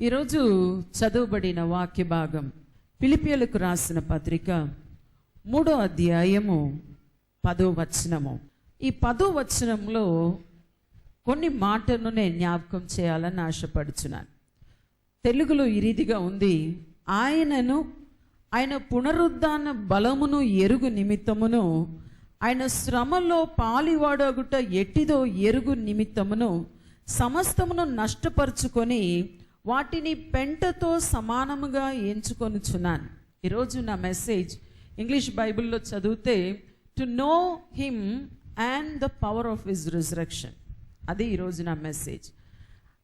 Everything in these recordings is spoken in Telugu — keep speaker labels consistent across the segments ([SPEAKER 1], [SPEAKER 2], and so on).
[SPEAKER 1] ఈరోజు చదువుబడిన వాక్య భాగం ఫిలిప్పీయులకు రాసిన పత్రిక 3వ అధ్యాయము 10వ వచనము. ఈ 10వ వచనంలో కొన్ని మాటలను నేను జ్ఞాపకం చేయాలని ఆశపడుచున్నాను. తెలుగులో ఈ రీతిగా ఉంది: ఆయన పునరుద్ధాన బలమును ఎరుగు నిమిత్తమును, ఆయన శ్రమలో పాలివాడగుట ఎట్టిదో ఎరుగు నిమిత్తమును సమస్తమును నష్టపరుచుకొని వాటిని పెంటతో సమానముగా ఎంచుకొనుచున్నాను. ఈరోజు నా మెసేజ్ ఇంగ్లీష్ బైబిల్లో చదివితే to know him and the power of his resurrection. అది ఈరోజు నా మెసేజ్.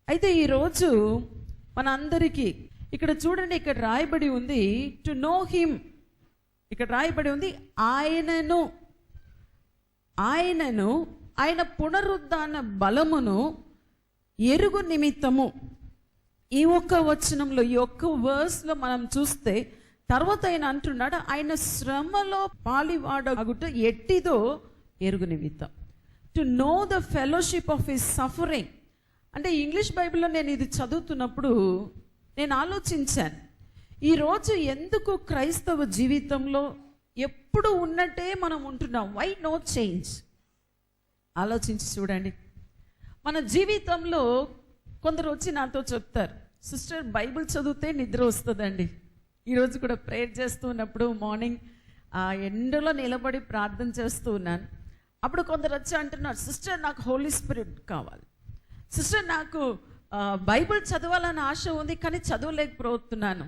[SPEAKER 1] అయితే ఈరోజు మనందరికీ ఇక్కడ చూడండి, ఇక్కడ రాయబడి ఉంది టు నో హిమ్. ఇక్కడ రాయబడి ఉంది ఆయనను ఆయన పునరుద్ధాన బలమును ఎరుగు నిమిత్తము. ఈ ఒక్క వచనంలో, ఈ ఒక్క వర్స్లో మనం చూస్తే తర్వాత ఆయన అంటున్నాడు, ఆయన శ్రమలో పాలివాడగుట ఎట్టిదో ఎరుగు నిమిత్తం. To know the fellowship of his suffering. అంటే ఇంగ్లీష్ బైబిల్లో నేను ఇది చదువుతున్నప్పుడు నేను ఆలోచించాను, ఈరోజు ఎందుకు క్రైస్తవ జీవితంలో ఎప్పుడు ఉన్నట్టే మనం ఉంటున్నాం? Why no change? ఆలోచించి చూడండి. మన జీవితంలో కొందరు వచ్చి నాతో చెప్తారు, సిస్టర్ బైబిల్ చదివితే నిద్ర వస్తుందండి. ఈరోజు కూడా ప్రేయర్ చేస్తూ ఉన్నప్పుడు మార్నింగ్ ఎండలో నిలబడి ప్రార్థన చేస్తూ ఉన్నాను. అప్పుడు కొందరు వచ్చి అంటున్నారు, సిస్టర్ నాకు హోలీ స్పిరిట్ కావాలి, సిస్టర్ నాకు బైబిల్ చదవాలని ఆశ ఉంది కానీ చదవలేకపోతున్నాను,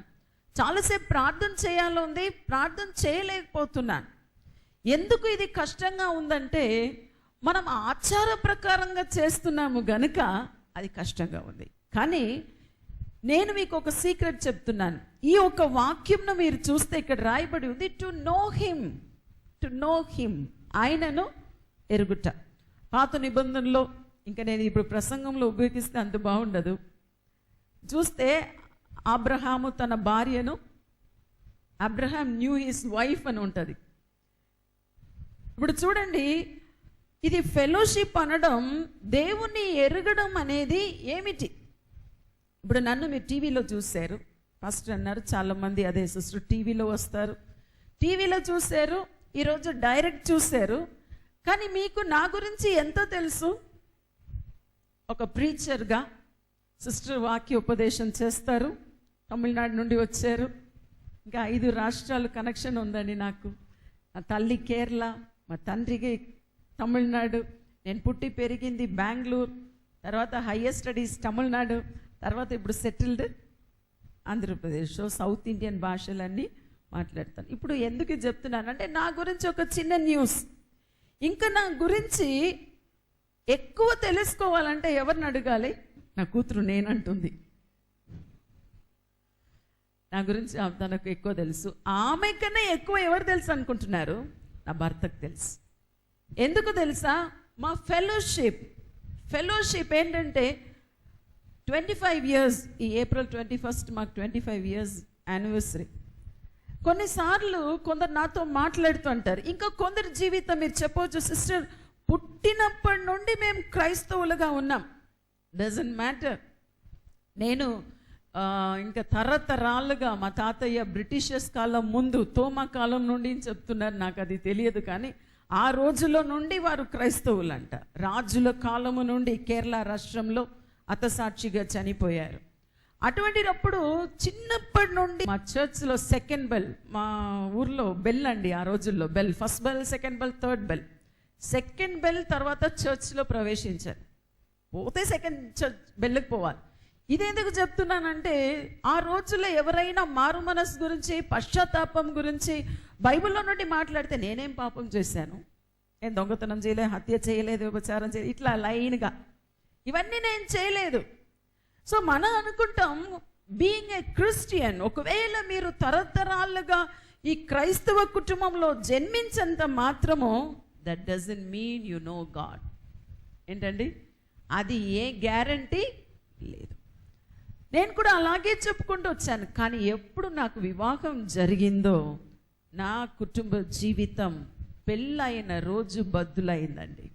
[SPEAKER 1] చాలాసేపు ప్రార్థన చేయాలని ఉంది, ప్రార్థన చేయలేకపోతున్నాను. ఎందుకు ఇది కష్టంగా ఉందంటే మనం ఆచార ప్రకారంగా చేస్తున్నాము గనుక అది కష్టంగా ఉంది. కానీ నేను మీకు ఒక సీక్రెట్ చెప్తున్నాను. ఈ ఒక వాక్యంను మీరు చూస్తే ఇక్కడ రాయబడి ఉంది టు నో హిమ్, ఆయనను ఎరుగుట. పాత నిబంధనలో, ఇంకా నేను ఇప్పుడు ప్రసంగంలో ఉపయోగిస్తే అంత బాగుండదు, చూస్తే అబ్రహాము తన భార్యను, అబ్రహాం న్యూ హిస్ వైఫ్ అని ఉంటుంది. ఇప్పుడు చూడండి, ఇది ఫెలోషిప్ అనడం, దేవుణ్ణి ఎరగడం అనేది ఏమిటి? ఇప్పుడు నన్ను మీరు టీవీలో చూశారు, ఫస్ట్ అన్నారు చాలామంది, అదే సిస్టర్ టీవీలో వస్తారు, టీవీలో చూశారు, ఈరోజు డైరెక్ట్ చూశారు. కానీ మీకు నా గురించి ఎంతో తెలుసు. ఒక ప్రీచర్గా సిస్టర్ వాక్య ఉపదేశం చేస్తారు, తమిళనాడు నుండి వచ్చారు, ఇంకా 5 రాష్ట్రాలు కనెక్షన్ ఉందండి నాకు. నా తల్లి కేరళ, మా తండ్రికి తమిళనాడు, నేను పుట్టి పెరిగింది బెంగళూరు, తర్వాత హయ్యర్ స్టడీస్ తమిళనాడు, తర్వాత ఇప్పుడు సెటిల్డ్ ఆంధ్రప్రదేశ్. సౌత్ ఇండియన్ భాషలన్నీ మాట్లాడతాను. ఇప్పుడు ఎందుకు చెప్తున్నానంటే నా గురించి ఒక చిన్న న్యూస్. ఇంకా నా గురించి ఎక్కువ తెలుసుకోవాలంటే ఎవరిని అడగాలి? నా కూతురు నేనంటుంది. నా గురించి తనకు ఎక్కువ తెలుసు. ఆమె కన్నా ఎక్కువ ఎవరు తెలుసు అనుకుంటున్నారు? నా భర్తకు తెలుసు. ఎందుకు తెలుసా? మా ఫెలోషిప్ ఏంటంటే 25 years, ఈ April 21 మాకు 25 years యానివర్సరీ. కొన్నిసార్లు కొందరు నాతో మాట్లాడుతుంటారు, ఇంకా కొందరు జీవితం మీరు చెప్పవచ్చు, సిస్టర్ పుట్టినప్పటి నుండి మేము క్రైస్తవులుగా ఉన్నాం. Doesn't matter. నేను ఇంకా తరతరాలుగా మా తాతయ్య బ్రిటిషర్స్ కాలం ముందు, తోమా కాలం నుండి చెప్తున్నారు, నాకు అది తెలియదు, కానీ ఆ రోజులో నుండి వారు క్రైస్తవులంట. రాజుల కాలము నుండి కేరళ రాష్ట్రంలో హతసాక్షిగా చనిపోయారు. అటువంటిప్పుడు చిన్నప్పటి నుండి మా చర్చ్లో సెకండ్ బెల్, మా ఊర్లో బెల్ అండి, ఆ రోజుల్లో bell, first bell, second bell, third bell. Second bell తర్వాత చర్చ్లో ప్రవేశించారు. పోతే సెకండ్ చర్చ్ బెల్కి పోవాలి. ఇదెందుకు చెప్తున్నానంటే ఆ రోజుల్లో ఎవరైనా మారు మనసు గురించి, పశ్చాత్తాపం గురించి బైబిల్లో నుండి మాట్లాడితే, నేనేం పాపం చేశాను, నేను దొంగతనం చేయలేదు, హత్య చేయలేదు, ఉపచారం చేయలేదు, ఇట్లా లైన్గా ఇవన్నీ నేను చేయలేదు. సో మనం అనుకుంటాం బీయింగ్ ఏ క్రిస్టియన్, ఒకవేళ మీరు తరతరాలుగా ఈ క్రైస్తవ కుటుంబంలో జన్మించేంత మాత్రము that doesn't mean you know God. ఏంటండి, అది ఏ గ్యారంటీ లేదు. నేను కూడా అలాగే చెప్పుకుంటూ వచ్చాను. కానీ ఎప్పుడు నాకు వివాహం జరిగిందో నా కుటుంబ జీవితం పెళ్ళైన రోజు బద్దులైందండి.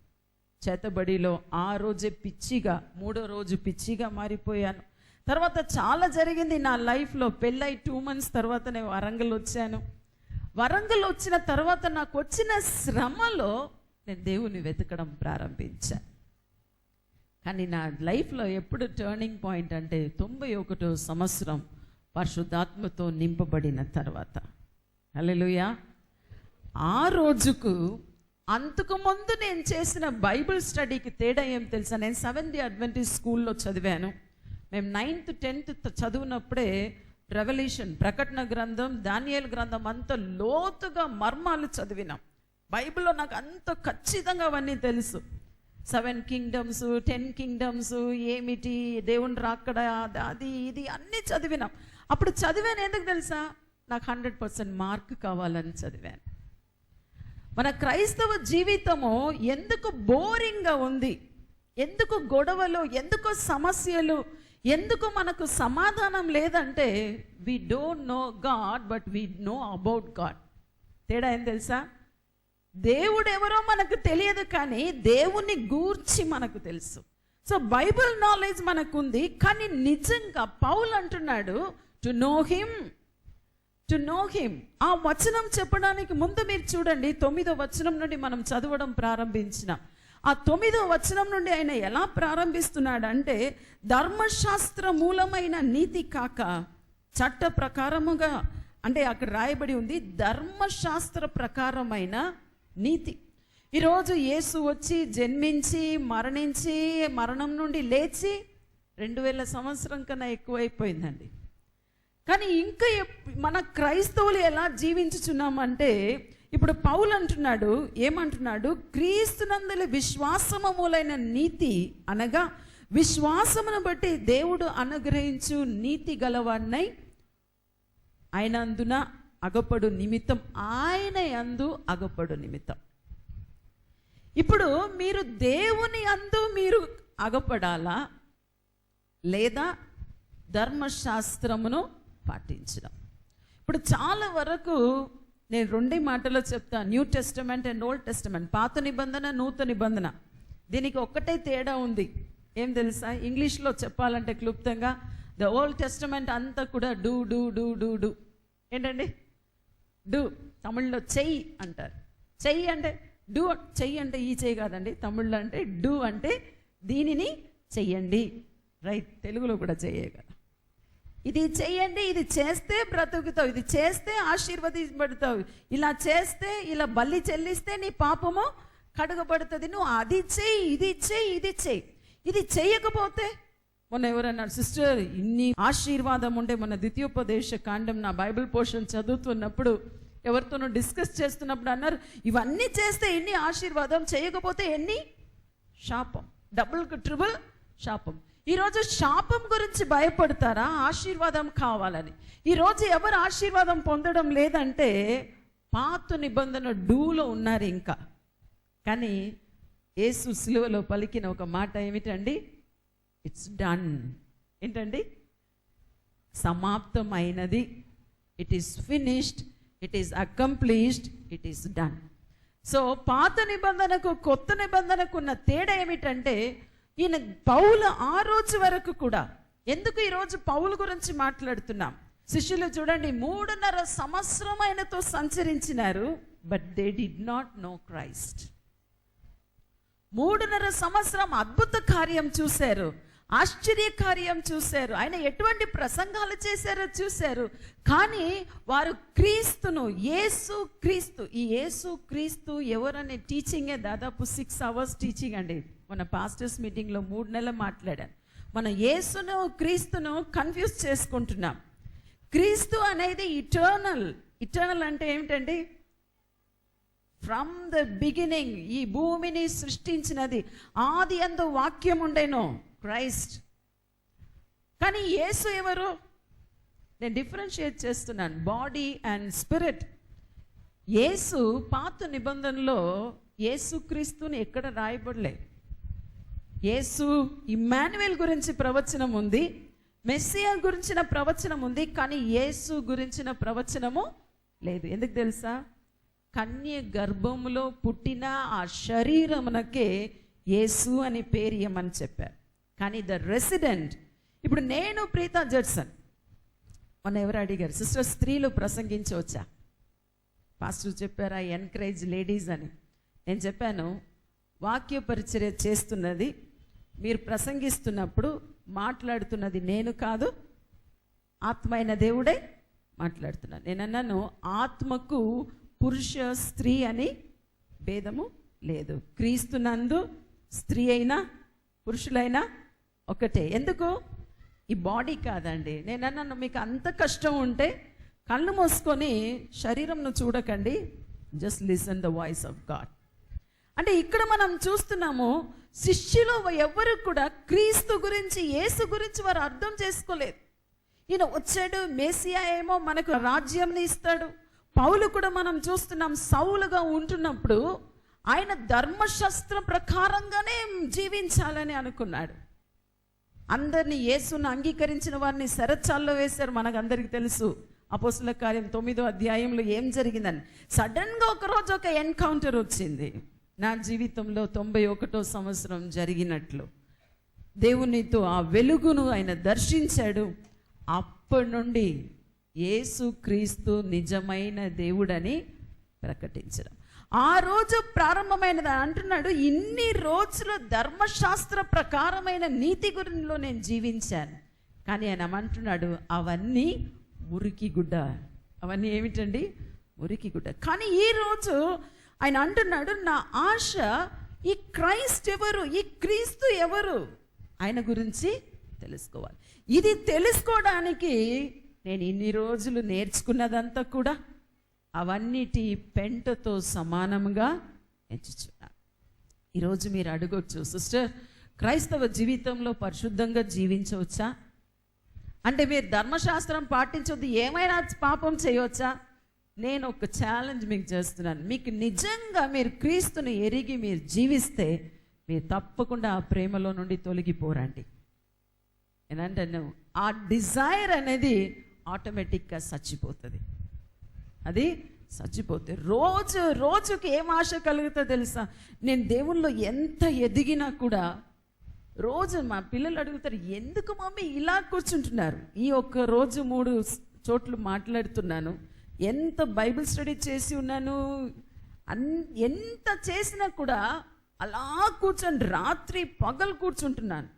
[SPEAKER 1] చేతబడిలో ఆ రోజే పిచ్చిగా, 3వ రోజు పిచ్చిగా మారిపోయాను. తర్వాత చాలా జరిగింది నా లైఫ్లో. పెళ్ళై 2 months తర్వాత నేను వరంగల్ వచ్చాను. వరంగల్ వచ్చిన తర్వాత నాకు వచ్చిన శ్రమలో నేను దేవుని వెతకడం ప్రారంభించాను. కానీ నా లైఫ్లో ఎప్పుడు టర్నింగ్ పాయింట్ అంటే 91వ సంవత్సరం పరిశుద్ధాత్మతో నింపబడిన తర్వాత. హల్లెలూయా. ఆ రోజుకు అంతకు ముందు నేను చేసిన బైబిల్ స్టడీకి తేడా ఏం తెలుసా? నేను 7th అడ్వెంటిస్ట్ స్కూల్లో చదివాను. మేము 9th 10th చదివినప్పుడే రెవల్యూషన్, ప్రకటన గ్రంథం, దానియేలు గ్రంథం అంత లోతుగా మర్మాలు చదివినాం. బైబిల్లో నాకు అంత ఖచ్చితంగా అవన్నీ తెలుసు. 7 kingdoms, 10 kingdoms ఏమిటి, దేవుని రాకడ, అది ఇది అన్నీ చదివినాం. అప్పుడు చదివాను ఎందుకు తెలుసా? నాకు 100% మార్క్ కావాలని చదివాను. మన క్రైస్తవ జీవితము ఎందుకు బోరింగ్గా ఉంది, ఎందుకు గొడవలు, ఎందుకు సమస్యలు, ఎందుకు మనకు సమాధానం లేదంటే we don't know God but we know about God. తేడా ఏం తెలుసా? దేవుడు ఎవరో మనకు తెలియదు, కానీ దేవుని గూర్చి మనకు తెలుసు. సో బైబిల్ నాలెడ్జ్ మనకుంది, కానీ నిజంగా పౌలు అంటున్నాడు టు నో హిమ్. ఆ వచనం చెప్పడానికి ముందు మీరు చూడండి, 9వ వచనం నుండి మనం చదవడం ప్రారంభించినాం. ఆ 9వ వచనం నుండి ఆయన ఎలా ప్రారంభిస్తున్నాడంటే, ధర్మశాస్త్ర మూలమైన నీతి కాక చట్ట ప్రకారముగా, అంటే అక్కడ రాయబడి ఉంది ధర్మశాస్త్ర ప్రకారమైన నీతి. ఈరోజు యేసు వచ్చి జన్మించి మరణించి మరణం నుండి లేచి 2000 సంవత్సరం కన్నా ఎక్కువైపోయిందండి. కానీ ఇంకా మన క్రైస్తవులు ఎలా జీవించుచున్నామంటే, ఇప్పుడు పౌలు అంటున్నాడు, ఏమంటున్నాడు? క్రీస్తునందుల విశ్వాసము మూలైన నీతి అనగా విశ్వాసమును బట్టి దేవుడు అనుగ్రహించు నీతి గలవాన్నై ఆయన అందున అగపడు నిమిత్తం, ఆయన యందు అగపడు నిమిత్తం. ఇప్పుడు మీరు దేవుని అందు మీరు అగపడాలా, లేదా ధర్మశాస్త్రమును పాటించడం? ఇప్పుడు చాలా వరకు నేను 2 మాటలో చెప్తాను, new testament and old testament, పాత నిబంధన నూతన నిబంధన. దీనికి ఒక్కటే తేడా ఉంది, ఏం తెలుసా? ఇంగ్లీష్లో చెప్పాలంటే క్లుప్తంగా, ద ఓల్డ్ టెస్టమెంట్ అంతా కూడా do do do do do. ఏంటండి డూ? తమిళ్లో చెయ్యి అంటారు. చెయ్యి అంటే డూ, చెయ్యి అంటే ఈ చెయ్యి కాదండి, తమిళ్లో అంటే డూ అంటే దీనిని చెయ్యండి. రైట్, తెలుగులో కూడా చెయ్యే కదా. ఇది చెయ్యండి, ఇది చేస్తే బ్రతుకుతావు, ఇది చేస్తే ఆశీర్వదించబడతావు, ఇలా చేస్తే, ఇలా బలి చెల్లిస్తే నీ పాపము కడుగబడుతుంది, నువ్వు అది చెయ్యి, ఇది చెయ్యి, ఇది చెయ్యి. ఇది చెయ్యకపోతే, మొన్న ఎవరన్నారు, సిస్టర్ ఇన్ని ఆశీర్వాదం ఉంటే, మన ద్వితీయోపదేశ కాండం నా బైబిల్ పోర్షన్ చదువుతున్నప్పుడు ఎవరితోనూ డిస్కస్ చేస్తున్నప్పుడు అన్నారు, ఇవన్నీ చేస్తే ఎన్ని ఆశీర్వాదం, చేయకపోతే ఎన్ని శాపం, డబుల్కి ట్రిబుల్ శాపం. ఈరోజు శాపం గురించి భయపడతారా? ఆశీర్వాదం కావాలని. ఈరోజు ఎవరు ఆశీర్వాదం పొందడం లేదంటే పాత నిబంధన డూలో ఉన్నారు ఇంకా. కానీ యేసు సిలువలో పలికిన ఒక మాట ఏమిటండి? It's done. ఏంటండి? సమాప్తమైనది. It is finished, it is accomplished, it is done. So పాత నిబంధనకు కొత్త నిబంధనకు ఉన్న తేడా ఏమిటంటే, ఈయన పౌలు ఆ రోజు వరకు కూడా, ఎందుకు ఈరోజు పౌలు గురించి మాట్లాడుతున్నాం? శిష్యులు చూడండి, 3.5 సంవత్సరం ఆయనతో సంచరించినారు, but they did not know Christ. 3.5 సంవత్సరం అద్భుత కార్యం చూశారు, ఆశ్చర్య కార్యం చూశారు, ఆయన ఎటువంటి ప్రసంగాలు చేశారో చూశారు, కానీ వారు క్రీస్తును, యేసు క్రీస్తు, ఈ యేసు క్రీస్తు ఎవరనే టీచింగే దాదాపు 6 hours టీచింగ్ అండి. మన పాస్టర్స్ మీటింగ్లో 3 నెలలు మాట్లాడాను. మన యేసును క్రీస్తును కన్ఫ్యూజ్ చేసుకుంటున్నాం. క్రీస్తు అనేది ఇటర్నల్. ఇటర్నల్ అంటే ఏమిటండి? ఫ్రమ్ ద బిగినింగ్, ఈ భూమిని సృష్టించినది, ఆది యందు వాక్యం ఉండేను, క్రైస్ట్. కానీ యేసు ఎవరు? నేను డిఫరెన్షియేట్ చేస్తున్నాను, బాడీ అండ్ స్పిరిట్. యేసు పాత నిబంధనలో యేసు క్రీస్తుని ఎక్కడ రాయబడలే. యేసు ఇమ్మాన్యుయేల్ గురించి ప్రవచనం ఉంది, మెస్సియా గురించిన ప్రవచనం ఉంది, కానీ యేసు గురించిన ప్రవచనము లేదు. ఎందుకు తెలుసా? కన్య గర్భములో పుట్టిన ఆ శరీరమునకే యేసు అని పేరు ఇయ్యమని చెప్పారు. కానీ ద రెసిడెంట్, ఇప్పుడు నేను ప్రీతా జడ్సన్, మొన్న ఎవరు అడిగారు, సిస్టర్ స్త్రీలు ప్రసంగించవచ్చా? పాస్టర్ చెప్పారా ఎన్కరేజ్ లేడీస్ అని. నేను చెప్పాను, వాక్య పరిచర్య చేస్తున్నది మీరు ప్రసంగిస్తున్నప్పుడు మాట్లాడుతున్నది నేను కాదు, ఆత్మ అయిన దేవుడే మాట్లాడుతున్నాను. నేను అన్నాను, ఆత్మకు పురుష స్త్రీ అని భేదము లేదు. క్రీస్తునందు స్త్రీ అయినా పురుషులైనా ఒకటే. ఎందుకు? ఈ బాడీ కాదండి. నేను అన్నాను, మీకు అంత కష్టం ఉంటే కళ్ళు మూసుకొని శరీరంను చూడకండి, just listen the voice of God. అంటే ఇక్కడ మనం చూస్తున్నాము, శిష్యులు ఎవరు కూడా క్రీస్తు గురించి, యేసు గురించి వారు అర్థం చేసుకోలేదు. ఈయన వచ్చాడు, మేసియా ఏమో మనకు రాజ్యంని ఇస్తాడు. పౌలు కూడా మనం చూస్తున్నాం, సౌలుగా ఉంటున్నప్పుడు ఆయన ధర్మశాస్త్రం ప్రకారంగానే జీవించాలని అనుకున్నాడు. అందరినీ, యేసును అంగీకరించిన వారిని శరచాల్లో వేశారు. మనకు అందరికీ తెలుసు అపోస్తుల కార్యం 9వ అధ్యాయంలో ఏం జరిగిందని. సడన్గా ఒకరోజు ఒక ఎన్కౌంటర్ వచ్చింది. నా జీవితంలో 91వ సంవత్సరం జరిగినట్లు దేవునితో ఆ వెలుగును ఆయన దర్శించాడు. అప్పటి నుండి యేసు క్రీస్తు నిజమైన దేవుడని ప్రకటించడం ఆ రోజు ప్రారంభమైనది. అంటున్నాడు, ఇన్ని రోజులు ధర్మశాస్త్ర ప్రకారమైన నీతి గురిలో నేను జీవించాను. కానీ ఆయన అంటున్నాడు, అవన్నీ మురికి గుడ్డ. అవన్నీ ఏమిటండి? మురికి గుడ్డ. కానీ ఈరోజు ఆయన అంటున్నాడు, నా ఆశ ఈ క్రైస్ట్ ఎవరు, ఈ క్రీస్తు ఎవరు, ఆయన గురించి తెలుసుకోవాలి. ఇది తెలుసుకోవడానికి నేను ఇన్ని రోజులు నేర్చుకున్నదంతా కూడా అవన్నిటి పెంటతో సమానంగా ఎంచుచున్నాను. ఈరోజు మీరు అడగొచ్చు, సిస్టర్ క్రైస్తవ జీవితంలో పరిశుద్ధంగా జీవించవచ్చా? అంటే మీరు ధర్మశాస్త్రం పాటించొద్దు, ఏమైనా పాపం చేయవచ్చా? నేను ఒక ఛాలెంజ్ మీకు చేస్తున్నాను. మీకు నిజంగా మీరు క్రీస్తుని ఎరిగి మీరు జీవిస్తే మీరు తప్పకుండా ఆ ప్రేమలో నుండి తొలగిపోరండి. ఏంటంటే ఆ డిజైర్ అనేది ఆటోమేటిక్గా చచ్చిపోతుంది. అది చచ్చిపోతే రోజు రోజుకి ఏం ఆశ కలుగుతుందో తెలుసా? నేను దేవుల్లో ఎంత ఎదిగినా కూడా రోజు మా పిల్లలు అడుగుతారు, ఎందుకు మమ్మీ ఇలా కూర్చుంటున్నారు? ఈ ఒక్క రోజు 3 చోట్ల మాట్లాడుతున్నాను, ఎంత బైబిల్ స్టడీ చేసి ఉన్నాను, ఎంత చేసినా కూడా అలా కూర్చొని రాత్రి పగలు కూర్చుంటున్నాను.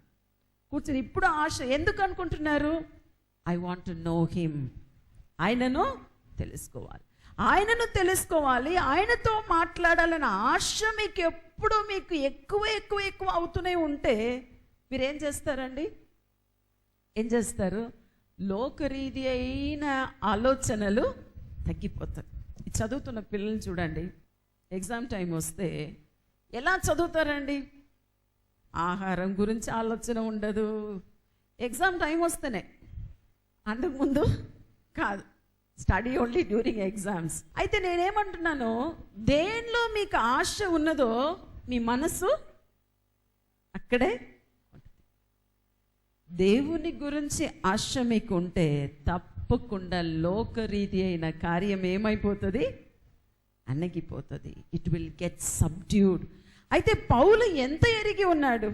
[SPEAKER 1] కూర్చొని ఇప్పుడు ఆశ ఎందుకు అనుకుంటున్నారు? I want to know him. ఆయనను తెలుసుకోవాలి, ఆయనను తెలుసుకోవాలి, ఆయనతో మాట్లాడాలన్న ఆశ మీకు ఎప్పుడు మీకు ఎక్కువ ఎక్కువ ఎక్కువ అవుతూనే ఉంటే మీరేం చేస్తారండి? ఏం చేస్తారు? లోకరీతి అయిన ఆలోచనలు తగ్గిపోతాయి. చదువుతున్న పిల్లలు చూడండి, ఎగ్జామ్ టైం వస్తే ఎలా చదువుతారండి? ఆహారం గురించి ఆలోచన ఉండదు. ఎగ్జామ్ టైం వస్తేనే, అంతకుముందు కాదు. Study only during exams. అయితే నేనేమంటున్నాను, దేనిలో మీకు ఆశ ఉన్నదో మీ మనసు అక్కడే ఉంటుంది. దేవుని గురించి ఆశ మీకు ఉంటే తప్పకుండా లోకరీతి అయిన కార్యం ఏమైపోతుంది? అణగిపోతుంది. It will get subdued. అయితే పౌలు ఎంత ఎరిగి ఉన్నాడు?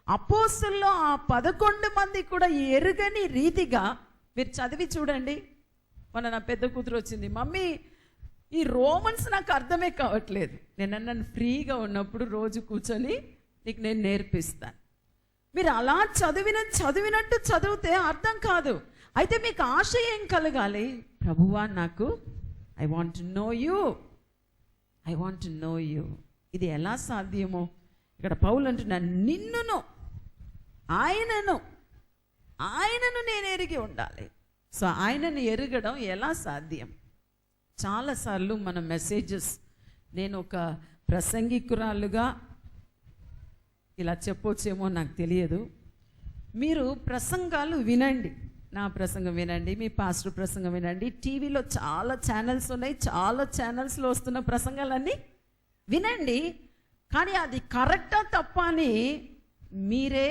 [SPEAKER 1] అపోస్తలుల్లో ఆ 11 మంది కూడా ఎరుగని రీతిగా మీరు చదివి చూడండి. మొన్న నా పెద్ద కూతురు వచ్చింది, మమ్మీ ఈ రోమన్స్ నాకు అర్థమే కావట్లేదు. నేను అన్నాను, ఫ్రీగా ఉన్నప్పుడు రోజు కూర్చొని నీకు నేను నేర్పిస్తాను. మీరు అలా చదివినట్టు చదివితే అర్థం కాదు. అయితే మీకు ఆశ ఏం కలగాలి? ప్రభువా, నాకు I want to know you, I want to know you. ఇది ఎలా సాధ్యమో ఇక్కడ పౌలు అంటున్నాను, నిన్నును ఆయనను నేను ఎరిగి ఉండాలి. సో ఆయనను ఎరగడం ఎలా సాధ్యం? చాలాసార్లు మన మెసేజెస్, నేను ఒక ప్రసంగికురాలుగా ఇలా చెప్పొచ్చేమో నాకు తెలియదు, మీరు ప్రసంగాలు వినండి, నా ప్రసంగం వినండి, మీ పాస్టర్ ప్రసంగం వినండి. టీవీలో చాలా ఛానల్స్ ఉన్నాయి, చాలా ఛానల్స్లో వస్తున్న ప్రసంగాలన్నీ వినండి. కానీ అది కరెక్టా తప్ప అని మీరే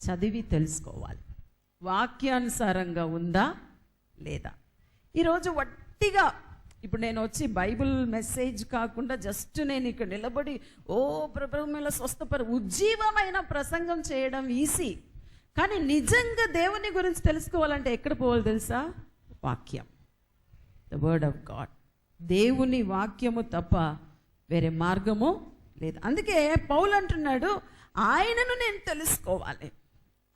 [SPEAKER 1] చదివి తెలుసుకోవాలి. వాక్యానుసారంగా ఉందా లేదా? ఈరోజు వట్టిగా ఇప్పుడు నేను వచ్చి బైబిల్ మెసేజ్ కాకుండా జస్ట్ నేను ఇక్కడ నిలబడి ఓ ప్రభు మీద స్వస్థపర ఉజ్జీవమైన ప్రసంగం చేయడం ఈజీ. కానీ నిజంగా దేవుని గురించి తెలుసుకోవాలంటే ఎక్కడ పోవాలి తెలుసా? వాక్యం, ద వర్డ్ ఆఫ్ గాడ్. దేవుని వాక్యము తప్ప వేరే మార్గము లేదు. అందుకే పౌలు అంటున్నాడు, ఆయనను నేను తెలుసుకోవాలి,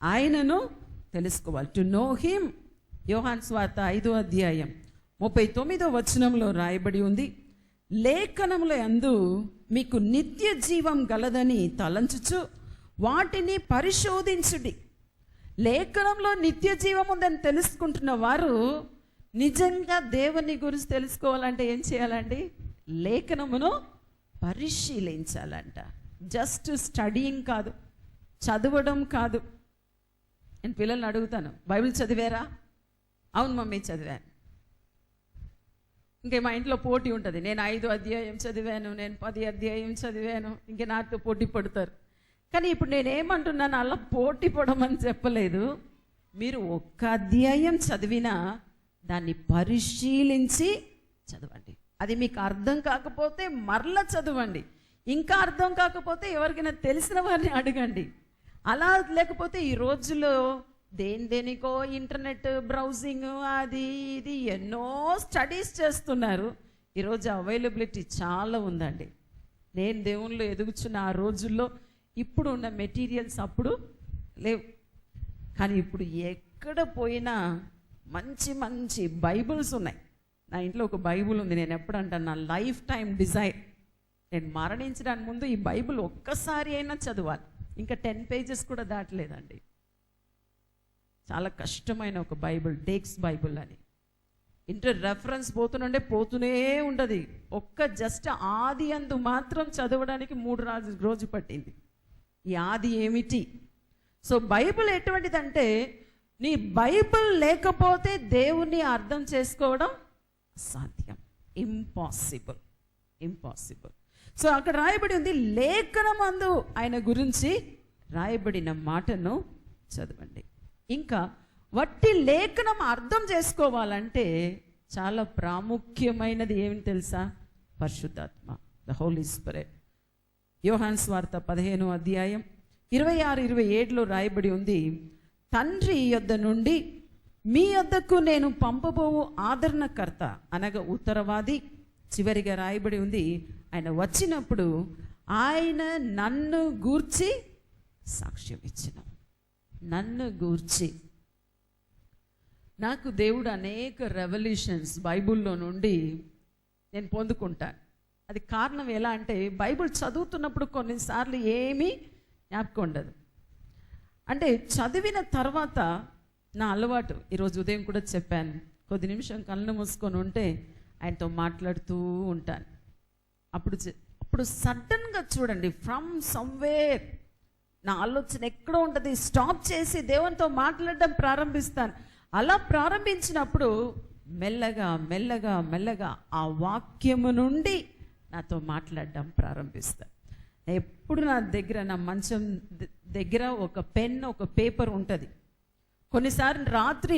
[SPEAKER 1] ఆయనను తెలుసుకోవాలి. To know him. యోహాను సువార్త 5వ అధ్యాయం 39వ వచనంలో రాయబడి ఉంది, లేఖనముల యందు మీకు నిత్య జీవం గలదని తలంచుచు వాటిని పరిశోధించుడి. లేఖనంలో నిత్య జీవం ఉందని తెలుసుకుంటున్న వారు నిజంగా దేవుని గురించి తెలుసుకోవాలంటే ఏం చేయాలండి? లేఖనమును పరిశీలించాలంట. జస్ట్ స్టడీయింగ్ కాదు, చదవడం కాదు. నేను పిల్లల్ని అడుగుతాను, బైబిల్ చదివారా? అవును మమ్మీ చదివాను. ఇంకే మా ఇంట్లో పోటీ ఉంటుంది, నేను 5 అధ్యాయం చదివాను, నేను 10 అధ్యాయం చదివాను, ఇంకే నాతో పోటీ పడతారు. కానీ ఇప్పుడు నేనేమంటున్నాను, అలా పోటీ పడమని చెప్పలేదు. మీరు ఒక్క అధ్యాయం చదివినా దాన్ని పరిశీలించి చదవండి. అది మీకు అర్థం కాకపోతే మరలా చదవండి. ఇంకా అర్థం కాకపోతే ఎవరికైనా తెలిసిన వారిని అడగండి. అలా లేకపోతే ఈ రోజుల్లో దేనికో ఇంటర్నెట్ బ్రౌజింగ్ అది ఇది ఎన్నో స్టడీస్ చేస్తున్నారు. ఈరోజు అవైలబిలిటీ చాలా ఉందండి. నేను దేవుళ్ళు ఎదుగుచున్న ఆ రోజుల్లో ఇప్పుడు ఉన్న మెటీరియల్స్ అప్పుడు లేవు. కానీ ఇప్పుడు ఎక్కడ పోయినా మంచి మంచి బైబిల్స్ ఉన్నాయి. నా ఇంట్లో ఒక బైబిల్ ఉంది. నేను ఎప్పుడు అంటాను, నా లైఫ్ టైం డిజైర్, నేను మరణించడానికి ముందు ఈ బైబిల్ ఒక్కసారి అయినా చదవాలి. ఇంకా 10 పేజెస్ కూడా దాటలేదండి. చాలా కష్టమైన ఒక బైబిల్, డేక్స్ బైబిల్ అని. ఇంటర్ రెఫరెన్స్ పోతూనే ఉండదు. ఒక్క జస్ట్ ఆది అందు మాత్రం చదవడానికి 3 రోజు పట్టింది. ఈ ఆది ఏమిటి? సో బైబిల్ ఎటువంటిదంటే, నీ బైబిల్ లేకపోతే దేవుణ్ణి అర్థం చేసుకోవడం అసాధ్యం, ఇంపాసిబుల్. సో అక్కడ రాయబడి ఉంది, లేఖనమందు ఆయన గురించి రాయబడిన మాటను చదవండి. ఇంకా వట్టి లేఖనం అర్థం చేసుకోవాలంటే చాలా ప్రాముఖ్యమైనది ఏమి తెలుసా? పరిశుద్ధాత్మ, ద హోలీ స్పిరిట్. యోహాను సువార్త 15వ అధ్యాయం 26-27లో రాయబడి ఉంది, తండ్రి యొద్ద నుండి మీ యొద్దకు నేను పంపబోవు ఆదరణకర్త అనగా ఉత్తరవాది. చివరిగా రాయబడి ఉంది, ఆయన వచ్చినప్పుడు ఆయన నన్ను గూర్చి సాక్ష్యం ఇచ్చిన. నన్ను గూర్చి నాకు దేవుడు అనేక రెవల్యూషన్స్ బైబిల్లో నుండి నేను పొందుకుంటాను. అది కారణం ఎలా అంటే, బైబిల్ చదువుతున్నప్పుడు కొన్నిసార్లు ఏమీ జ్ఞాపకం ఉండదు. అంటే చదివిన తర్వాత నా అలవాటు, ఈరోజు ఉదయం కూడా చెప్పాను, కొద్ది నిమిషం కళ్ళు మూసుకొని ఉంటే ఆయనతో మాట్లాడుతూ ఉంటాను. అప్పుడు సడన్గా చూడండి, ఫ్రమ్ సమ్వేర్ నా ఆలోచన ఎక్కడో ఉంటుంది, స్టాప్ చేసి దేవునితో మాట్లాడడం ప్రారంభిస్తాను. అలా ప్రారంభించినప్పుడు మెల్లగా ఆ వాక్యము నుండి నాతో మాట్లాడడం ప్రారంభిస్తాను. ఎప్పుడు నా దగ్గర, నా మంచం దగ్గర ఒక పెన్, ఒక పేపర్ ఉంటుంది. కొన్నిసార్లు రాత్రి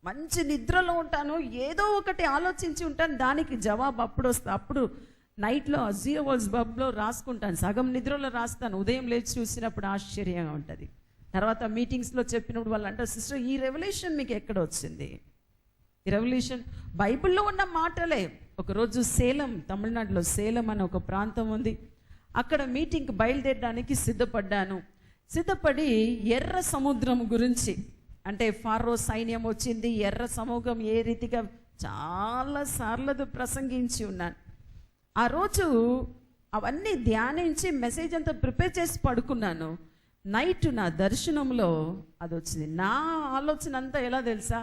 [SPEAKER 1] మంచి నిద్రలో ఉంటాను, ఏదో ఒకటి ఆలోచించి ఉంటాను, దానికి జవాబు అప్పుడు వస్తా. అప్పుడు నైట్లో 0 volts బబ్లో రాసుకుంటాను, సగం నిద్రలో రాస్తాను. ఉదయం లేచి చూసినప్పుడు ఆశ్చర్యంగా ఉంటుంది. తర్వాత మీటింగ్స్లో చెప్పినప్పుడు వాళ్ళు అంటారు, సిస్టర్ ఈ రెవల్యూషన్ మీకు ఎక్కడ వచ్చింది? ఈ రెవల్యూషన్ బైబిల్లో ఉన్న మాటలే. ఒకరోజు సేలం, తమిళనాడులో సేలం అనే ఒక ప్రాంతం ఉంది. అక్కడ మీటింగ్కి బయలుదేరడానికి సిద్ధపడి ఎర్ర సముద్రం గురించి, అంటే ఫారో సైన్యం వచ్చింది, ఎర్ర సముద్రం ఏ రీతిగా చాలా సార్లు ప్రసంగించి ఉన్నాను. ఆ రోజు అవన్నీ ధ్యానించి మెసేజ్ అంతా ప్రిపేర్ చేసి పడుకున్నాను. నైట్ నా దర్శనంలో అది వచ్చింది. నా ఆలోచన అంతా ఎలా తెలుసా?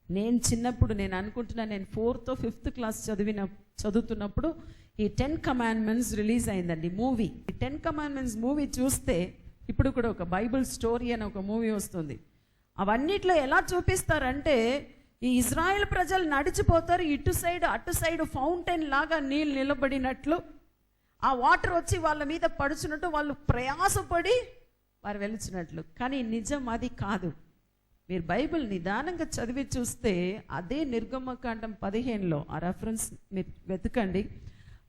[SPEAKER 1] నేను చిన్నప్పుడు నేను అనుకుంటున్నాను, నేను 4th or 5th క్లాస్ చదువుతున్నప్పుడు ఈ 10 Commandments రిలీజ్ అయిందండి మూవీ. ఈ 10 Commandments మూవీ చూస్తే ఇప్పుడు కూడా ఒక బైబిల్ స్టోరీ అని ఒక మూవీ వస్తుంది. అవన్నిట్లో ఎలా చూపిస్తారంటే, ఈ ఇజ్రాయెల్ ప్రజలు నడిచిపోతారు, ఇటు సైడ్ అటు సైడ్ ఫౌంటైన్ లాగా నీళ్ళు నిలబడినట్లు, ఆ వాటర్ వచ్చి వాళ్ళ మీద పడుచున్నట్టు, వాళ్ళు ప్రయాసపడి వారు వెళుచున్నట్లు. కానీ నిజం అది కాదు. మీరు బైబిల్ నిదానంగా చదివి చూస్తే అదే నిర్గమకాండం 15లో, ఆ రెఫరెన్స్ మీరు వెతకండి,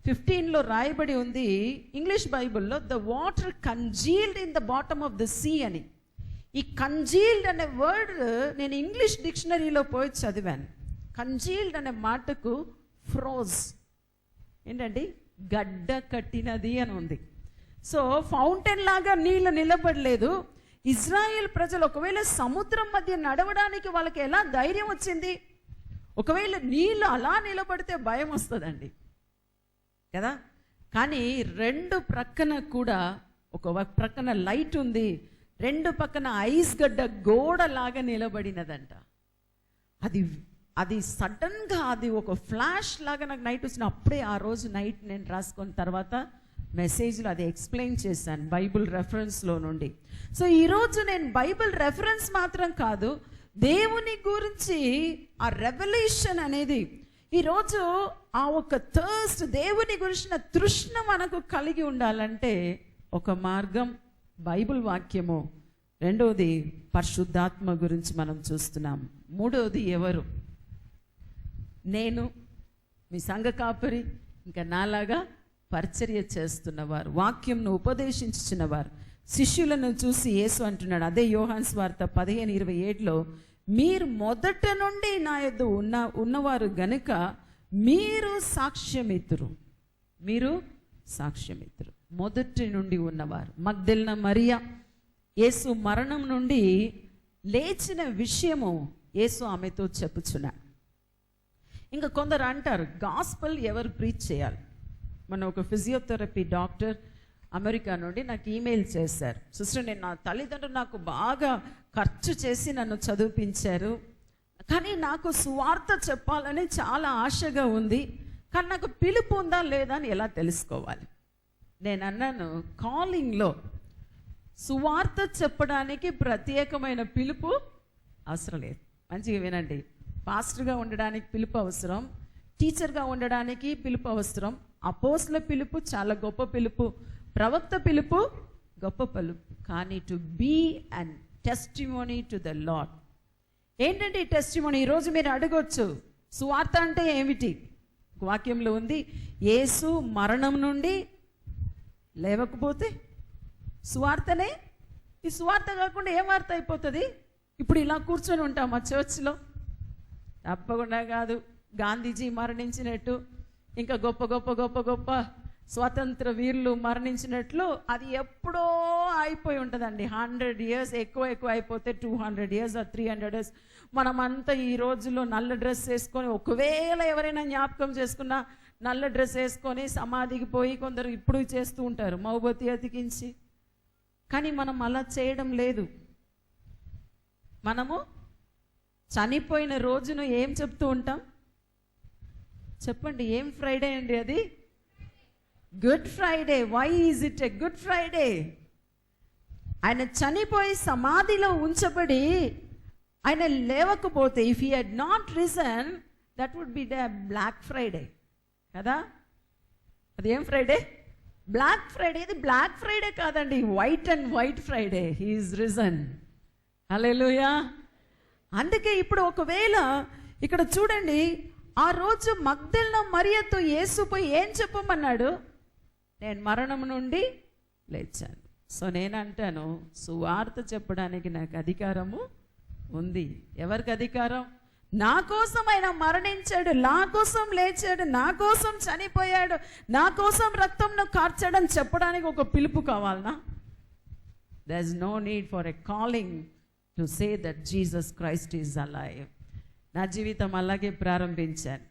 [SPEAKER 1] 15లో రాయబడి ఉంది ఇంగ్లీష్ బైబిల్లో, the water concealed in the bottom of the sea అని. ఈ కంజీల్డ్ అనే వర్డ్ నేను ఇంగ్లీష్ డిక్షనరీలో పోయి చదివాను. కంజీల్డ్ అనే మాటకు ఫ్రోజ్ ఏంటండి, గడ్డ కట్టినది అని ఉంది. సో ఫౌంటైన్ లాగా నీళ్ళు నిలబడలేదు. ఇజ్రాయెల్ ప్రజలు ఒకవేళ సముద్రం మధ్య నడవడానికి వాళ్ళకి ఎలా ధైర్యం వచ్చింది? ఒకవేళ నీళ్ళు అలా నిలబడితే భయం వస్తుందండి కదా. కానీ రెండు ప్రక్కన కూడా, ఒక ప్రక్కన లైట్ ఉంది, రెండు పక్కన ఐస్ గడ్డ గోడలాగా నిలబడినదంట. అది సడన్గా అది ఒక ఫ్లాష్ లాగా నాకు నైట్ వచ్చిన. అప్పుడే ఆ రోజు నైట్ నేను రాసుకున్న తర్వాత మెసేజ్లో అది ఎక్స్ప్లెయిన్ చేశాను బైబిల్ రెఫరెన్స్లో నుండి. సో ఈరోజు నేను బైబిల్ రెఫరెన్స్ మాత్రం కాదు, దేవుని గురించి ఆ రెవల్యూషన్ అనేది ఈరోజు ఆ ఒక థర్స్ట్, దేవుని గురించిన తృష్ణ మనకు కలిగి ఉండాలంటే ఒక మార్గం బైబిల్ వాక్యము, రెండవది పరిశుద్ధాత్మ గురించి మనం చూస్తున్నాం, మూడవది ఎవరు? నేను మీ సంఘ కాపరి, ఇంకా నాలాగా పరిచర్య చేస్తున్నవారు, వాక్యంను ఉపదేశించుచున్నవారు. శిష్యులను చూసి యేసు అంటున్నాడు, అదే యోహాను సువార్త 15:27లో, మీరు మొదట నుండి నా యొద్ద ఉన్నవారు గనుక మీరు సాక్ష్యమిత్తురు. మీరు సాక్ష్యమిత్తురు, మొదటి నుండి ఉన్నవారు. మగ్దలేన మరియ యేసు మరణం నుండి లేచిన విషయము యేసు ఆమెతో చెప్పుచున్నాడు. ఇంకా కొందరు అంటారు, గాస్పల్ ఎవరు ప్రీచ్ చేయాలి? మన ఒక ఫిజియోథెరపీ డాక్టర్ అమెరికా నుండి నాకు ఈమెయిల్ చేశారు, సిస్టర్ నేను నా తల్లిదండ్రులు నాకు బాగా ఖర్చు చేసి నన్ను చదివించారు, కానీ నాకు సువార్త చెప్పాలని చాలా ఆశగా ఉంది, కానీ నాకు పిలుపు ఉందా లేదా అని ఎలా తెలుసుకోవాలి? నేను అన్నాను, కాలింగ్లో సువార్త చెప్పడానికి ప్రత్యేకమైన పిలుపు అవసరం లేదు. మంచిగా వినండి, పాస్టర్గా ఉండడానికి పిలుపు అవసరం, టీచర్గా ఉండడానికి పిలుపు అవసరం, అపోస్తల పిలుపు చాలా గొప్ప పిలుపు, ప్రవక్త పిలుపు గొప్ప పిలుపు, కానీ to be and testimony to the lord. ఏంటంటే ఈ టెస్టిమోనీ? ఈరోజు మీరు అడగొచ్చు, సువార్త అంటే ఏమిటి? వాక్యంలో ఉంది, యేసు మరణం నుండి లేవకపోతే సువార్తనే. ఈ సువార్త కాకుండా ఏం వార్త అయిపోతుంది? ఇప్పుడు ఇలా కూర్చొని ఉంటాం మా చర్చ్లో, తప్పకుండా కాదు. గాంధీజీ మరణించినట్టు, ఇంకా గొప్ప గొప్ప గొప్ప గొప్ప స్వాతంత్ర వీరులు మరణించినట్లు అది ఎప్పుడో అయిపోయి ఉంటుందండి. 100 years ఎక్కువ అయిపోతే 200 years or 300 years. మనమంతా ఈ రోజుల్లో నల్ల డ్రెస్ వేసుకొని, ఒకవేళ ఎవరైనా జ్ఞాపకం చేసుకున్నా నల్ల డ్రెస్ వేసుకొని సమాధికి పోయి కొందరు ఇప్పుడు చేస్తూ ఉంటారు, మౌబతి అతికించి. కానీ మనం అలా చేయడం లేదు. మనము చనిపోయిన రోజును ఏం చెప్తూ ఉంటాం? చెప్పండి, ఏం ఫ్రైడే అండి అది? Good Friday. Why is it a good Friday? ఆయన చనిపోయి సమాధిలో ఉంచబడి ఆయన లేవకపోతే, if he had not risen, that would be the black Friday కదా. అది ఏం ఫ్రైడే? Black Friday. ఇది బ్లాక్ ఫ్రైడే కాదండి, white and white Friday. He is risen. హల్లెలూయా. అందుకే ఇప్పుడు ఒకవేళ ఇక్కడ చూడండి, ఆ రోజు మగ్దలేన మరియతో యేసు పోయి ఏం చెప్పమన్నాడు? నేను మరణం నుండి లేచాను. సో నేను అంటాను, సువార్త చెప్పడానికి నాకు అధికారము ఉంది. ఎవరికి అధికారం? నా కోసం ఆయన మరణించాడు, నా కోసం లేచాడు, నా కోసం చనిపోయాడు, నా కోసం రక్తంను కార్చాడని చెప్పడానికి ఒక పిలుపు కావాలనా? there is no need for a calling to say that Jesus Christ is alive. నా జీవితం అలాగే ప్రారంభించాను.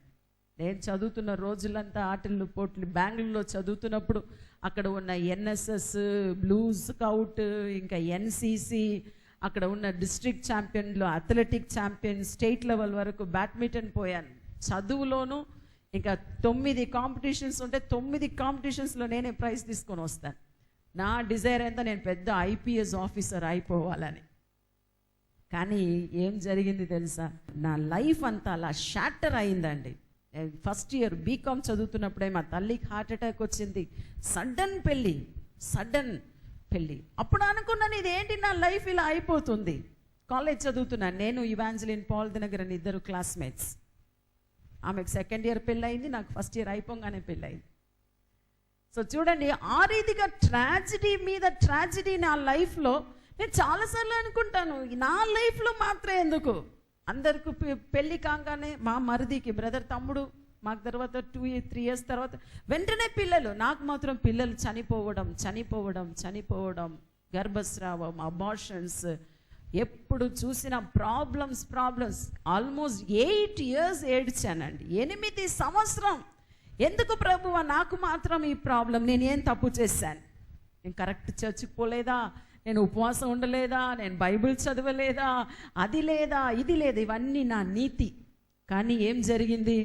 [SPEAKER 1] నేను చదువుతున్న రోజులంతా ఆటలు పోట్లు, బెంగళూరులో చదువుతున్నప్పుడు అక్కడ ఉన్న ఎన్ఎస్ఎస్, బ్లూ స్కౌట్, ఇంకా ఎన్సిసి, అక్కడ ఉన్న డిస్ట్రిక్ట్ ఛాంపియన్లో, అథ్లెటిక్ ఛాంపియన్, స్టేట్ లెవెల్ వరకు బ్యాడ్మింటన్ పోయాను. చదువులోను ఇంకా 9 కాంపిటీషన్స్ ఉంటే 9 కాంపిటీషన్స్లో నేనే ప్రైజ్ తీసుకొని వస్తాను. నా డిజైర్ అంతా నేను పెద్ద ఐపీఎస్ ఆఫీసర్ అయిపోవాలని. కానీ ఏం జరిగింది తెలుసా? నా లైఫ్ అంతా అలా షాటర్ అయిందండి. ఫస్ట్ ఇయర్ బీకామ్ చదువుతున్నప్పుడే మా తల్లికి హార్ట్ అటాక్ వచ్చింది. సడన్ పెళ్ళి. అప్పుడు అనుకున్నాను, ఇదేంటి నా లైఫ్ ఇలా అయిపోతుంది. కాలేజ్ చదువుతున్నాను నేను, ఇవాంజలిన్ పాల్ దినగర్ అని 2 క్లాస్మేట్స్. ఆమెకు సెకండ్ ఇయర్ పెళ్ళయింది, నాకు ఫస్ట్ ఇయర్ అయిపోగానే పెళ్ళయింది. సో చూడండి, ఆ రీతిగా ట్రాజిడీ మీద ట్రాజిడీ నా లైఫ్లో నేను చాలాసార్లు అనుకుంటాను, నా లైఫ్లో మాత్రం ఎందుకు, అందరికి పెళ్ళి కాగానే మా మరిదికి బ్రదర్ తమ్ముడు, మాకు తర్వాత 2-3 years తర్వాత వెంటనే పిల్లలు, నాకు మాత్రం పిల్లలు చనిపోవడం, గర్భస్రావం, అబార్షన్స్, ఎప్పుడు చూసిన ప్రాబ్లమ్స్. Almost 8 years ఏడ్చానండి. 8 సంవత్సరం. ఎందుకు ప్రభువా నాకు మాత్రం ఈ ప్రాబ్లం? నేను ఏం తప్పు చేశాను? నేను కరెక్ట్ చర్చికి పోలేదా, నేను ఉపవాసం ఉండలేదా, నేను బైబిల్ చదవలేదా, అది లేదా ఇది లేదా, ఇవన్నీ నా నీతి. కానీ ఏం జరిగింది?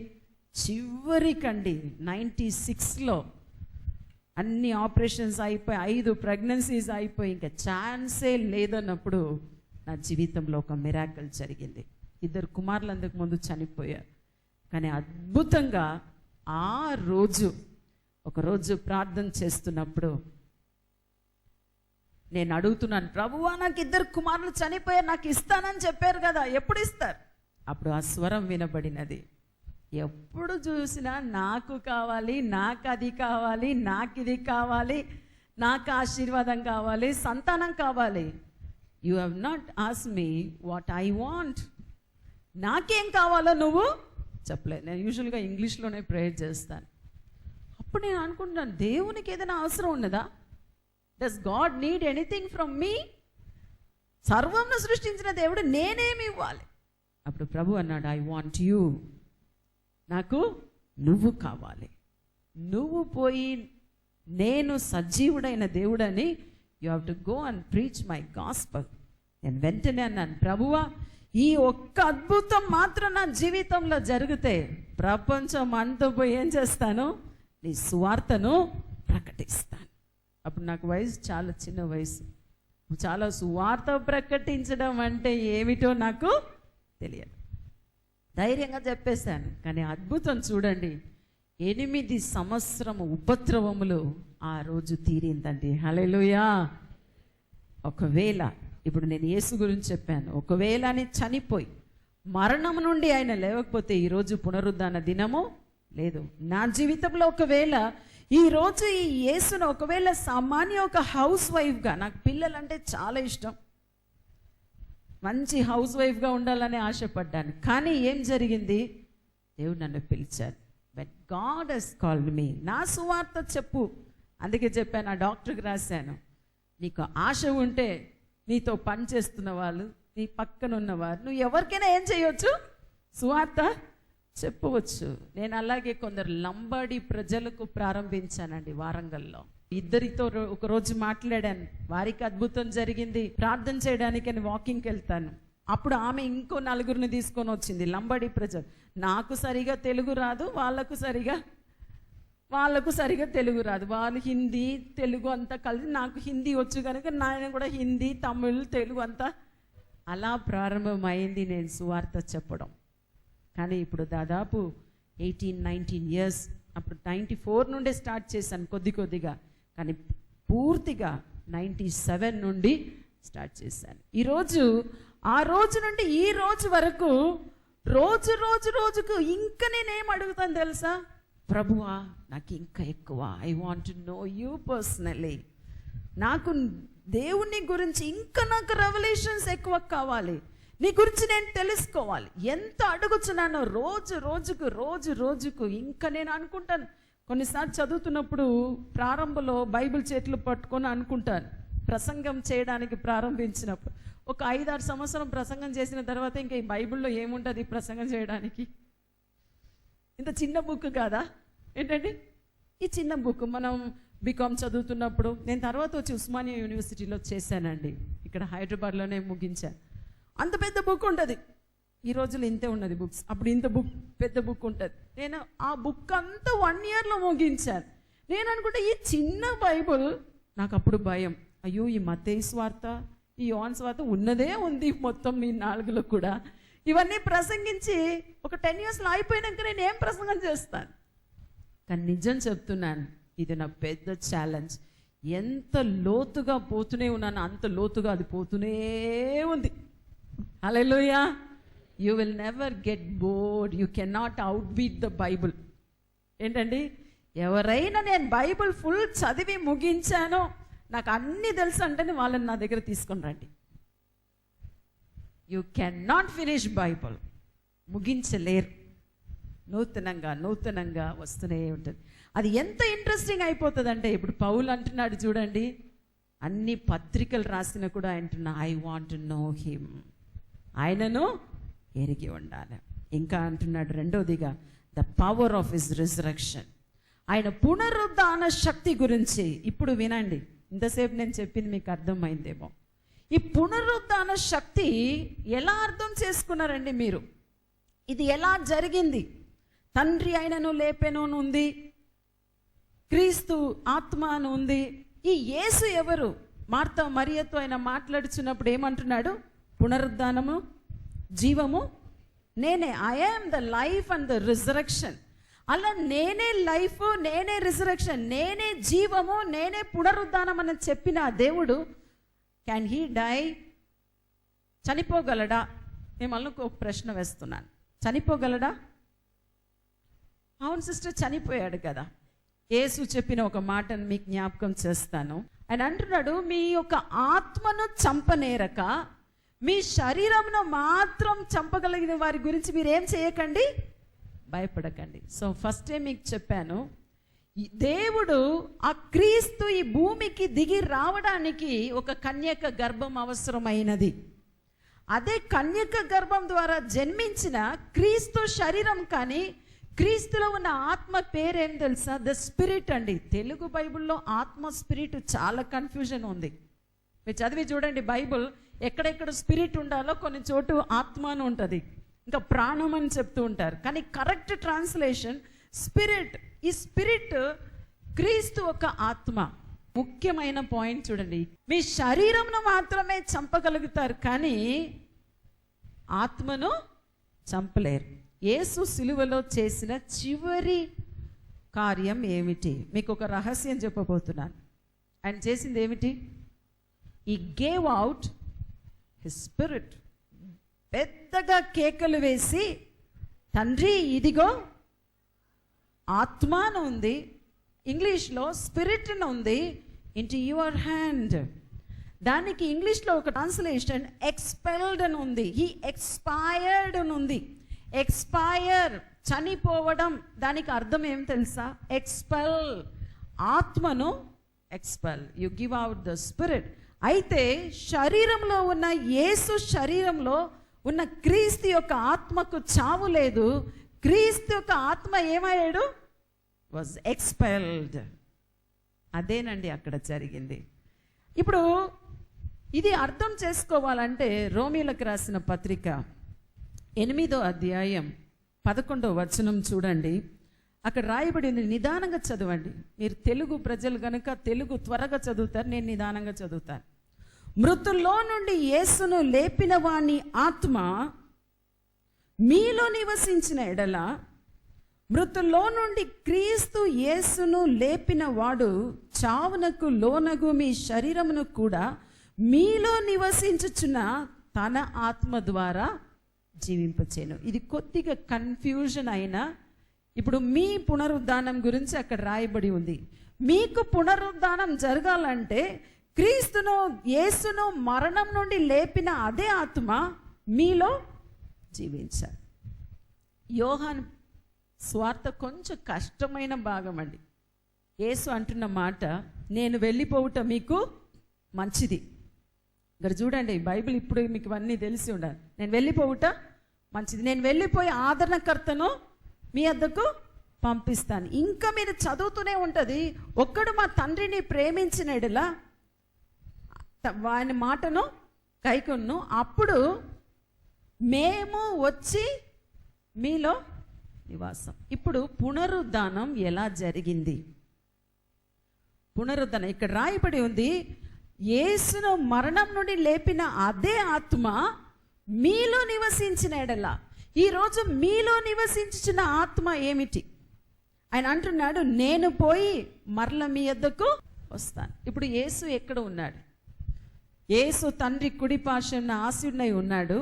[SPEAKER 1] చివరికండి 96లో అన్ని ఆపరేషన్స్ అయిపోయి, 5 pregnancies అయిపోయి, ఇంకా ఛాన్సే లేదన్నప్పుడు నా జీవితంలో ఒక మిరాకిల్ జరిగింది. 2 కుమారులు అందుకు ముందు చనిపోయారు. కానీ అద్భుతంగా ఒకరోజు ప్రార్థన చేస్తున్నప్పుడు నేను అడుగుతున్నాను, ప్రభువా నాకు 2 కుమారులు చనిపోయారు, నాకు ఇస్తానని చెప్పారు కదా, ఎప్పుడు ఇస్తారు? అప్పుడు ఆ స్వరం వినబడినది, ఎప్పుడు చూసినా నాకు కావాలి, నాకు అది కావాలి, నాకు ఇది కావాలి, నాకు ఆశీర్వాదం కావాలి, సంతానం కావాలి. You have not asked me what I want. నాకేం కావాలో నువ్వు చెప్పలేదు. నేను యూజువల్గా ఇంగ్లీష్లోనే ప్రేయర్ చేస్తాను. అప్పుడు నేను అనుకుంటున్నాను, దేవునికి ఏదైనా అవసరం ఉన్నదా? Does God need anything from me? సర్వంను సృష్టించిన దేవుడు నేనేమి ఇవ్వాలి? అప్పుడు ప్రభు అన్నాడు, ఐ వాంట్ యూ. నాకు నువ్వు కావాలి. నువ్వు పోయి నేను సజీవుడైన దేవుడని, you have to go and preach my gospel. నేను వెంటనే అన్నాను, ప్రభువా ఈ ఒక్క అద్భుతం మాత్రం నా జీవితంలో జరిగితే ప్రపంచం అంతా పోయి ఏం చేస్తాను? నీ సువార్తను ప్రకటిస్తాను. అప్పుడు నాకు వయసు చాలా చిన్న వయసు. చాలా సువార్త ప్రకటించడం అంటే ఏమిటో నాకు తెలియదు. ధైర్యంగా చెప్పేశాను. కానీ అద్భుతం చూడండి, 8 సంవత్సరము ఉపద్రవములు ఆ రోజు తీరిందండి. హల్లెలూయా. ఒకవేళ ఇప్పుడు నేను యేసు గురించి చెప్పాను, ఒకవేళ ఆయన చనిపోయి మరణం నుండి ఆయన లేవకపోతే ఈరోజు పునరుద్ధాన దినము లేదు నా జీవితంలో. ఒకవేళ ఈరోజు ఈ యేసును ఒకవేళ సామాన్య ఒక హౌస్ వైఫ్గా, నాకు పిల్లలంటే చాలా ఇష్టం, మంచి హౌస్ వైఫ్గా ఉండాలని ఆశపడ్డాను. కానీ ఏం జరిగింది? దేవుడు నన్ను పిలిచాడు. But God has called me. నా సువార్త చెప్పు. అందుకే చెప్పాను, ఆ డాక్టర్కి రాశాను, నీకు ఆశ ఉంటే నీతో పని చేస్తున్న వాళ్ళు, నీ పక్కన ఉన్నవారు, నువ్వు ఎవరికైనా ఏం చేయవచ్చు? సువార్త చెప్పవచ్చు. నేను అలాగే కొందరు లంబాడి ప్రజలకు ప్రారంభించానండి వారంగల్లో. 2 ఒకరోజు మాట్లాడాను, వారికి అద్భుతం జరిగింది. ప్రార్థన చేయడానికి అని వాకింగ్కి వెళ్తాను. అప్పుడు ఆమె ఇంకో 4 తీసుకొని వచ్చింది, లంబాడి ప్రజలు. నాకు సరిగా తెలుగు రాదు, వాళ్ళకు సరిగా తెలుగు రాదు. వాళ్ళు హిందీ తెలుగు అంతా కలిసి, నాకు హిందీ వచ్చు కనుక నేను కూడా హిందీ తమిళ్ తెలుగు అంతా అలా ప్రారంభమైంది నేను సువార్త చెప్పడం. కానీ ఇప్పుడు దాదాపు 18-19 years, అప్పుడు 94 నుండే స్టార్ట్ చేశాను కొద్దిగా, కానీ పూర్తిగా 97 నుండి స్టార్ట్ చేశాను. ఆ రోజు నుండి ఈ రోజు వరకు రోజుకు ఇంకా నేనేం అడుగుతాను తెలుసా? ప్రభువా నాకు ఇంకా ఎక్కువ, I want to know you personally. నాకు దేవుని గురించి ఇంకా నాకు రెవల్యూషన్స్ ఎక్కువ కావాలి, నీ గురించి నేను తెలుసుకోవాలి. ఎంత అడుగుతున్నానో రోజుకు ఇంకా నేను అనుకుంటాను. కొన్నిసార్లు చదువుతున్నప్పుడు ప్రారంభంలో బైబిల్ చేతులు పట్టుకొని అనుకుంటాను, ప్రసంగం చేయడానికి ప్రారంభించినప్పుడు ఒక 5-6 సంవత్సరం ప్రసంగం చేసిన తర్వాత ఇంకా ఈ బైబిల్లో ఏముంటుంది ప్రసంగం చేయడానికి? ఇంత చిన్న బుక్ కాదా ఏంటండి? ఈ చిన్న బుక్ మనం బీకామ్ చదువుతున్నప్పుడు, నేను తర్వాత వచ్చి ఉస్మానియా యూనివర్సిటీలో చేశానండి, ఇక్కడ హైదరాబాద్లోనే ముగించాను. అంత పెద్ద బుక్ ఉంటుంది, ఈ రోజులు ఇంతే ఉన్నది బుక్స్, అప్పుడు ఇంత పెద్ద బుక్ ఉంటుంది. నేను ఆ బుక్ అంతా 1 yearలో ముగించాను. నేను అనుకుంటే ఈ చిన్న బైబుల్, నాకు అప్పుడు భయం, అయ్యో ఈ మత్తయి సువార్త, ఈ యోహాను సువార్త ఉన్నదే ఉంది మొత్తం మీ 4లో కూడా, ఇవన్నీ ప్రసంగించి ఒక 10 yearsలో అయిపోయినాక నేను ఏం ప్రసంగం చేస్తాను? కానీ నిజం చెప్తున్నాను, ఇది నా పెద్ద ఛాలెంజ్. ఎంత లోతుగా పోతూనే ఉన్నాను, అంత లోతుగా అది పోతూనే ఉంది. హల్లెలూయా. You will never get bored, you cannot outbeat the Bible. ఏంటండి, ఎవరైనా నేను బైబుల్ ఫుల్ చదివి ముగించానో, నాకు అన్నీ తెలుసు అంటేనే వాళ్ళని నా దగ్గర తీసుకొని రండి. You can not finish Bible, ముగించలేరు. నూతనంగా వస్తూనే ఉంటుంది. అది ఎంత ఇంట్రెస్టింగ్ అయిపోతుంది అంటే, ఇప్పుడు పౌలు అంటున్నాడు చూడండి, అన్ని పత్రికలు రాసిన కూడా అంటున్నా, I want to know him, ఆయనను ఎరిగి ఉండాలి. ఇంకా అంటున్నాడు రెండోదిగా, the power of his resurrection, ఆయన పునరుద్ధాన శక్తి గురించి. ఇప్పుడు వినండి, ఇంతసేపు నేను చెప్పింది మీకు అర్థమైందేమో. ఈ పునరుద్ధాన శక్తి ఎలా అర్థం చేసుకున్నారండి మీరు? ఇది ఎలా జరిగింది? తండ్రి ఆయనను లేపెను ఉంది, క్రీస్తు ఆత్మ అని ఉంది. ఈ యేసు ఎవరు? మార్తా మరియతో ఆయన మాట్లాడుచున్నప్పుడు ఏమంటున్నాడు? పునరుద్ధానము జీవము నేనే, I am the life and the resurrection. అలా నేనే లైఫ్, నేనే రిజరక్షన్, నేనే జీవము, నేనే పునరుద్ధానం అని చెప్పిన ఆ దేవుడు, క్యాన్ హీ డై? చనిపోగలడా? మిమ్మల్ని ఒక ప్రశ్న వేస్తున్నాను, చనిపోగలడా? అవును సిస్టర్, చనిపోయాడు కదా. యేసు చెప్పిన ఒక మాటను మీకు జ్ఞాపకం చేస్తాను. ఆయన అంటున్నాడు, మీ యొక్క ఆత్మను చంపనేరక మీ శరీరంను మాత్రం చంపగలిగిన వారి గురించి మీరు ఏం చేయకండి, భయపడకండి. సో ఫస్టే మీకు చెప్పాను, దేవుడు ఆ క్రీస్తు ఈ భూమికి దిగి రావడానికి ఒక కన్యక గర్భం అవసరమైనది. అదే కన్యక గర్భం ద్వారా జన్మించిన క్రీస్తు శరీరం కానీ క్రీస్తులో ఉన్న ఆత్మ పేరేం తెలుసా? ద స్పిరిట్ అండి. తెలుగు బైబిల్లో ఆత్మ స్పిరిట్ చాలా కన్ఫ్యూజన్ ఉంది. మీరు చదివి చూడండి బైబిల్, ఎక్కడెక్కడ స్పిరిట్ ఉండాలో కొన్ని చోటు ఆత్మ అని ఉంటుంది, ఇంకా ప్రాణం అని చెప్తూ ఉంటారు. కానీ కరెక్ట్ ట్రాన్స్లేషన్ స్పిరిట్. ఈ స్పిరిట్ క్రీస్తు ఒక ఆత్మ. ముఖ్యమైన పాయింట్ చూడండి, మీ శరీరంను మాత్రమే చంపగలుగుతారు కానీ ఆత్మను చంపలేరు. యేసు సిలువలో చేసిన చివరి కార్యం ఏమిటి? మీకు ఒక రహస్యం చెప్పబోతున్నాను. ఆయన చేసింది ఏమిటి? ఈ గేవ్ అవుట్ హిస్ స్పిరిట్. పెద్దగా కేకలు వేసి, తండ్రి ఇదిగో ఆత్మ అని ఉంది, ఇంగ్లీష్లో స్పిరిట్ అని ఉంది, ఇంటూ యువర్ హ్యాండ్. దానికి ఇంగ్లీష్లో ఒక ట్రాన్స్లేషన్ ఎక్స్పెల్డ్ అని ఉంది. హీ ఎక్స్పైర్డ్ అని ఉంది. ఎక్స్పైర్, చనిపోవడం. దానికి అర్థం ఏం తెలుసా? ఎక్స్పెల్, ఆత్మను expel, you give out the spirit. అయితే శరీరంలో ఉన్న యేసు శరీరంలో ఉన్న క్రీస్తు యొక్క ఆత్మకు చావు లేదు. క్రీస్తు యొక్క ఆత్మ ఏమయ్యాడు? Was expelled. అదేనండి అక్కడ జరిగింది. ఇప్పుడు ఇది అర్థం చేసుకోవాలంటే రోమీలకు రాసిన పత్రిక 8వ అధ్యాయం 11వ వచనం చూడండి. అక్కడ రాయబడింది, నిదానంగా చదవండి. మీరు తెలుగు ప్రజలు కనుక తెలుగు త్వరగా చదువుతారు, నేను నిదానంగా చదువుతాను. మృతుల్లో నుండి యేసును లేపిన వాని ఆత్మ మీలో నివసించిన ఎడల, మృతుల్లో నుండి క్రీస్తు యేసును లేపిన వాడు చావునకు లోనగు మీ శరీరమును కూడా మీలో నివసించుచున్న తన ఆత్మ ద్వారా జీవింపచేయను. ఇది కొద్దిగా కన్ఫ్యూజన్ అయినా ఇప్పుడు మీ పునరుద్ధానం గురించి అక్కడ రాయబడి ఉంది. మీకు పునరుద్ధానం జరగాలంటే క్రీస్తును యేసును మరణం నుండి లేపిన అదే ఆత్మ మీలో జీవించాలి. యోహాన్ స్వార్థ కొంచెం కష్టమైన భాగం అండి. యేసు అంటున్న మాట, నేను వెళ్ళిపోవుట మీకు మంచిది. ఇక్కడ చూడండి బైబిల్, ఇప్పుడు మీకు అన్నీ తెలిసి ఉండాలి. నేను వెళ్ళిపోవుట మంచిది, నేను వెళ్ళిపోయి ఆదరణకర్తను మీ వద్దకు పంపిస్తాను. ఇంకా మీరు చదువుతూనే ఉంటుంది, ఒక్కడు మా తండ్రిని ప్రేమించినడులా వాని మాటను కైకొన్ను, అప్పుడు మేము వచ్చి మీలో నివాసం. ఇప్పుడు పునరుద్ధానం ఎలా జరిగింది? పునరుద్ధానం ఇక్కడ రాయబడి ఉంది, యేసును మరణం నుండి లేపిన అదే ఆత్మ మీలో నివసించిన ఎడల. ఈరోజు మీలో నివసించిన ఆత్మ ఏమిటి? ఆయన అంటున్నాడు, నేను పోయి మరల మీ వద్దకు వస్తాను. ఇప్పుడు యేసు ఎక్కడ ఉన్నాడు? యేసు తండ్రి కుడి పార్శ్వన ఆసీనుడై ఉన్నాడు.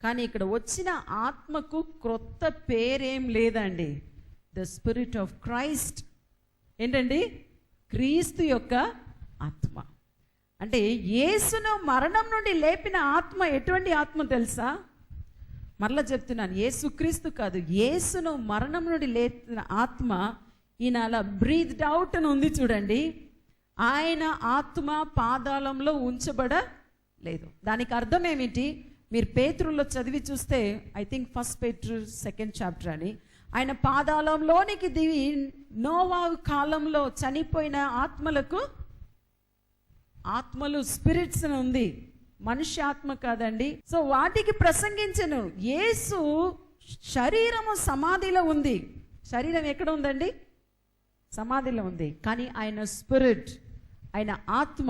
[SPEAKER 1] కానీ ఇక్కడ వచ్చిన ఆత్మకు క్రొత్త పేరేం లేదండి. The spirit of Christ. ఏంటండి? క్రీస్తు యొక్క ఆత్మ. అంటే యేసును మరణం నుండి లేపిన ఆత్మ ఎటువంటి ఆత్మ తెలుసా? మరలా చెప్తున్నాను, యేసుక్రీస్తు కాదు, యేసును మరణం నుండి లేపిన ఆత్మ ఈయన అలా బ్రీత్డ్ అవుట్ అని ఉంది చూడండి. ఆయన ఆత్మ పాదాళంలో ఉంచబడలేదు. దానికి అర్థం ఏమిటి? మీరు పేతురులో చదివి చూస్తే, I think 1 Peter 2nd chapter అని, ఆయన పాదాళంలోనికి దిగి నోవా కాలంలో చనిపోయిన ఆత్మలు స్పిరిట్స్ అని ఉంది, మనుష్య ఆత్మ కాదండి. సో వాటికి ప్రసంగించను. యేసు శరీరము సమాధిలో ఉంది. శరీరం ఎక్కడ ఉందండి? సమాధిలో ఉంది. కానీ ఆయన స్పిరిట్, ఆయన ఆత్మ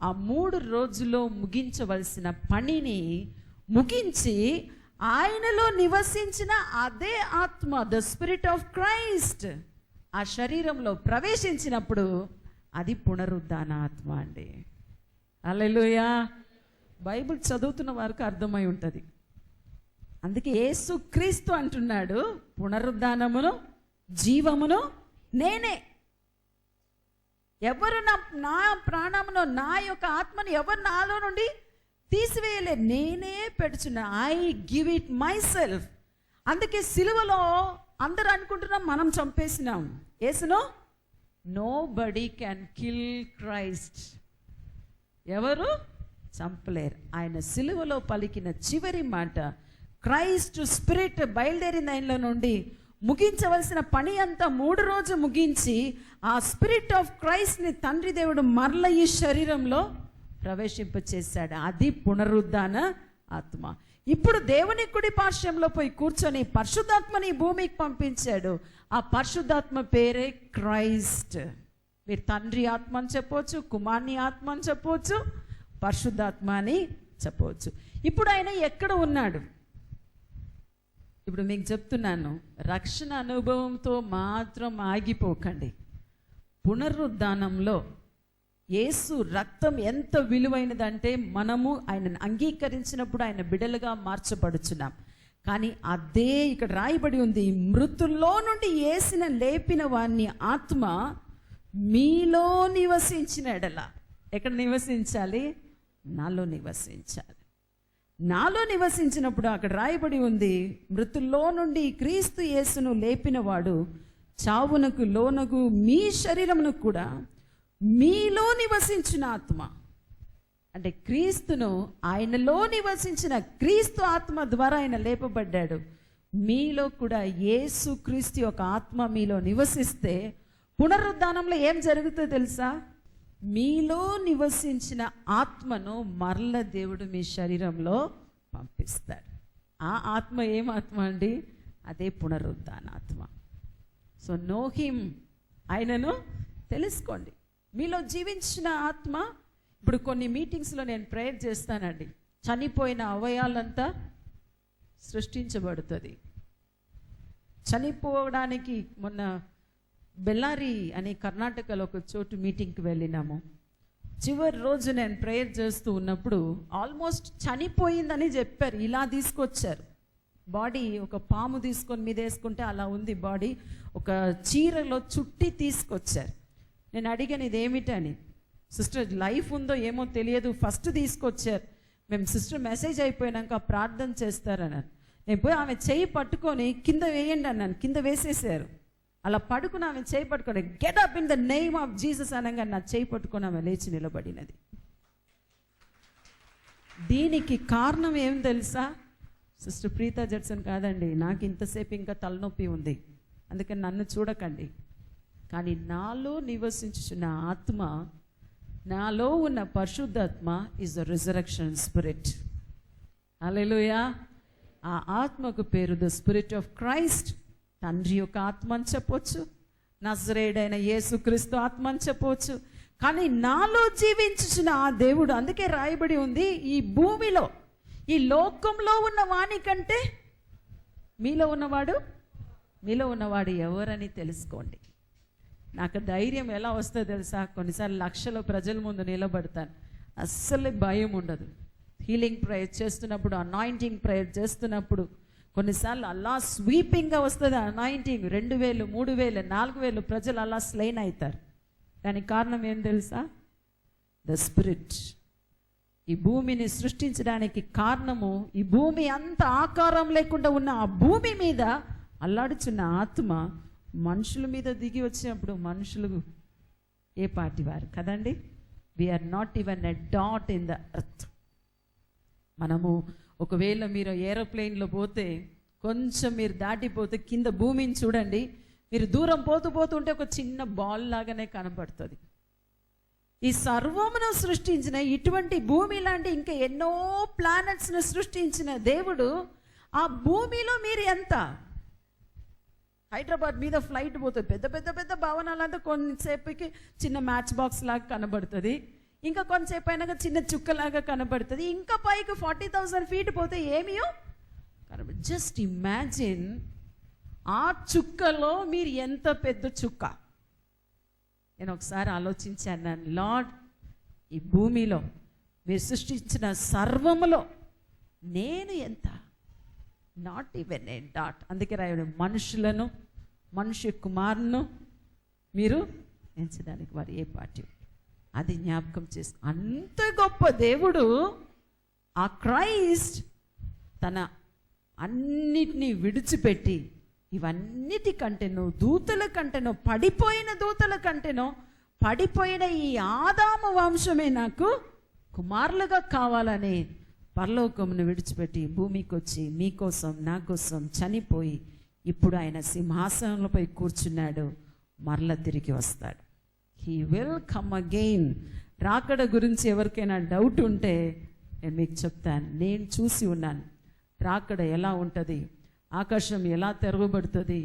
[SPEAKER 1] ఆ 3 రోజుల్లో ముగించవలసిన పనిని ముగించి ఆయనలో నివసించిన అదే ఆత్మ, ద స్పిరిట్ ఆఫ్ క్రైస్ట్, ఆ శరీరంలో ప్రవేశించినప్పుడు అది పునరుద్ధాన ఆత్మ అండి. హల్లెలూయా. బైబిల్ చదువుతున్న వారికి అర్థమై ఉంటుంది. అందుకే యేసుక్రీస్తు అంటున్నాడు, పునరుద్ధానమును జీవమును నేనే. ఎవరు నా ప్రాణమును, నా యొక్క ఆత్మను ఎవరు నాలో నుండి తీసివేయలే, నేనే పెడుచున్నా. I give it myself. అందుకే సిలువలో అందరూ అనుకుంటున్నాం మనం చంపేసినాం యేసును. Nobody can kill Christ. ఎవరు చంపలేరు. ఆయన సిలువలో పలికిన చివరి మాట, క్రైస్ట్ స్పిరిట్ బయలుదేరిన ఆయనలో నుండి ముగించవలసిన పని అంతా 3 రోజు ముగించి, ఆ స్పిరిట్ ఆఫ్ క్రైస్ట్ని తండ్రి దేవుడు మరల ఈ శరీరంలో ప్రవేశింపచేశాడు. అది పునరుద్ధాన ఆత్మ. ఇప్పుడు దేవుని కుడి పార్శ్వంలో పోయి కూర్చొని పరిశుద్ధాత్మని భూమికి పంపించాడు. ఆ పరిశుద్ధాత్మ పేరే క్రైస్ట్. మీరు తండ్రి ఆత్మ అని చెప్పవచ్చు, కుమార్ని ఆత్మ అని చెప్పవచ్చు, పరిశుద్ధాత్మ అని చెప్పవచ్చు. ఇప్పుడు ఆయన ఎక్కడ ఉన్నాడు? ఇప్పుడు మీకు చెప్తున్నాను, రక్షణ అనుభవంతో మాత్రం ఆగిపోకండి. పునరుద్ధానంలో యేసు రక్తం ఎంత విలువైనదంటే, మనము ఆయనను అంగీకరించినప్పుడు ఆయన బిడ్డలుగా మార్చబడుచున్నాం. కానీ అదే ఇక్కడ రాయబడి ఉంది, మృతుల్లో నుండి యేసును లేపిన వాని ఆత్మ మీలో నివసించిన ఎడల. ఎక్కడ నివసించాలి? నాలో నివసించాలి. నాలో నివసించినప్పుడు అక్కడ రాయబడి ఉంది, మృతుల్లో నుండి క్రీస్తు యేసును లేపినవాడు చావునకు లోనగు మీ శరీరమును కూడా మీలో నివసించిన ఆత్మ. అంటే క్రీస్తును, ఆయనలో నివసించిన క్రీస్తు ఆత్మ ద్వారా ఆయన లేపబడ్డాడు. మీలో కూడా యేసు క్రీస్తు యొక్క ఆత్మ మీలో నివసిస్తే పునరుద్ధానంలో ఏం జరుగుతుందో తెలుసా? మీలో నివసించిన ఆత్మను మరల దేవుడు మీ శరీరంలో పంపిస్తాడు. ఆ ఆత్మ ఏం ఆత్మ అండి? అదే పునరుద్ధాన ఆత్మ. సో నో హిమ్, ఆయనను తెలుసుకోండి. మీలో జీవించిన ఆత్మ. ఇప్పుడు కొన్ని మీటింగ్స్లో నేను ప్రేయర్ చేస్తానండి, చనిపోయిన అవయాలంతా సృష్టించబడుతుంది. చనిపోవడానికి మొన్న బెల్లారి అనే కర్ణాటకలో ఒక చోటు మీటింగ్కి వెళ్ళినాము. చివరి రోజు నేను ప్రేయర్ చేస్తూ ఉన్నప్పుడు ఆల్మోస్ట్ చనిపోయిందని చెప్పారు. ఇలా తీసుకొచ్చారు బాడీ, ఒక పాము తీసుకొని మీద వేసుకుంటే అలా ఉంది బాడీ, ఒక చీరలో చుట్టి తీసుకొచ్చారు. నేను అడిగాను ఇదేమిటని. సిస్టర్ లైఫ్ ఉందో ఏమో తెలియదు, ఫస్ట్ తీసుకొచ్చారు. మేము సిస్టర్ మెసేజ్ అయిపోయినాక ప్రార్థన చేస్తారన్నారు. నేను పోయి ఆమె చేయి పట్టుకొని కింద వేయండి అన్నాను. కింద వేసేసారు. అలా పడుకుని ఆమె చేయి పట్టుకొని get up in the name of Jesus అనగా నా చేయి పట్టుకొని ఆమె లేచి నిలబడినది. దీనికి కారణం ఏం తెలుసా? సిస్టర్ ప్రీతా జడ్సన్ కాదండి, నాకు ఇంతసేపు ఇంకా తలనొప్పి ఉంది, అందుకని నన్ను చూడకండి. కానీ నాలో నివసించుచున్న ఆత్మ, నాలో ఉన్న పరిశుద్ధాత్మ ఈజ్ ద రిజరక్షన్ స్పిరిట్. హల్లెలూయా. ఆ ఆత్మకు పేరు ద స్పిరిట్ ఆఫ్ క్రైస్ట్. తండ్రి యొక్క ఆత్మ అని చెప్పవచ్చు, నజరేయుడైన యేసుక్రీస్తు ఆత్మ అని చెప్పవచ్చు. కానీ నాలో జీవించుచున్న ఆ దేవుడు, అందుకే రాయబడి ఉంది, ఈ భూమిలో ఈ లోకంలో ఉన్న వాని కంటే మీలో ఉన్నవాడు ఎవరని తెలుసుకోండి. నాకు ధైర్యం ఎలా వస్తుందో తెలుసా? కొన్నిసార్లు లక్షల ప్రజల ముందు నిలబడతాను, అస్సలు భయం ఉండదు. హీలింగ్ ప్రేయర్ చేస్తున్నప్పుడు, అనాయింటింగ్ ప్రేయర్ చేస్తున్నప్పుడు కొన్నిసార్లు అలా స్వీపింగ్గా వస్తుంది అనాయింటింగ్. 2000, 3000, 4000 ప్రజలు అలా స్లెయిన్ అవుతారు. దానికి కారణం ఏం తెలుసా? The spirit. ఈ భూమిని సృష్టించడానికి కారణము, ఈ భూమి అంత ఆకారం లేకుండా ఉన్న ఆ భూమి మీద అల్లాడుచున్న ఆత్మ మనుషుల మీద దిగి వచ్చినప్పుడు మనుషులు ఏ పార్టీ వారు కదండి. We are not even a dot in the earth. మనము ఒకవేళ మీరు ఏరోప్లేన్లో పోతే కొంచెం మీరు దాటిపోతే కింద భూమిని చూడండి, మీరు దూరం పోతుంటే ఒక చిన్న బాల్ లాగానే కనపడుతుంది. ఈ సర్వమును సృష్టించిన ఇటువంటి భూమి లాంటి ఇంకా ఎన్నో ప్లానెట్స్ను సృష్టించిన దేవుడు ఆ భూమిలో మీరు ఎంత? హైదరాబాద్ మీద ఫ్లైట్ పోతుంది, పెద్ద పెద్ద పెద్ద భవనాలంతా కొంతసేపుకి చిన్న మ్యాచ్ బాక్స్ లాగా కనబడుతుంది, ఇంకా కొంతసేపు అయినాక చిన్న చుక్కలాగా కనబడుతుంది, ఇంకా పైకి 40,000 feet పోతే ఏమియో కనబడి. జస్ట్ ఇమాజిన్ ఆ చుక్కలో మీరు ఎంత పెద్ద చుక్క. నేను ఒకసారి ఆలోచించాను, లార్డ్, ఈ భూమిలో మీరు సృష్టించిన సర్వములో నేను ఎంత? Not even A dot. అందుకే రాయడు, మనుషులను, మనుష్య కుమారును మీరు ఎంచడానికి వారు ఏ పార్టీ. అది జ్ఞాపకం చేసుకో. అంత గొప్ప దేవుడు ఆ క్రైస్ట్ తన అన్నిటినీ విడిచిపెట్టి ఇవన్నిటికంటేనో, దూతల కంటేనో, పడిపోయిన దూతల కంటేనో, పడిపోయిన ఈ ఆదాము వంశమే నాకు కుమారులుగా కావాలని పరలోకమును విడిచిపెట్టి భూమికి వచ్చి మీకోసం, నా కోసం చనిపోయి ఇప్పుడు ఆయన సింహాసనంలోపై కూర్చున్నాడు. మరల తిరిగి వస్తాడు. He will come again. రాకడ గురించి ఎవరికైనా డౌట్ ఉంటే నేను మీకు చెప్తాను. నేను చూసి ఉన్నాను రాకడ ఎలా ఉంటుంది, ఆకాశం ఎలా తెరవబడుతుంది,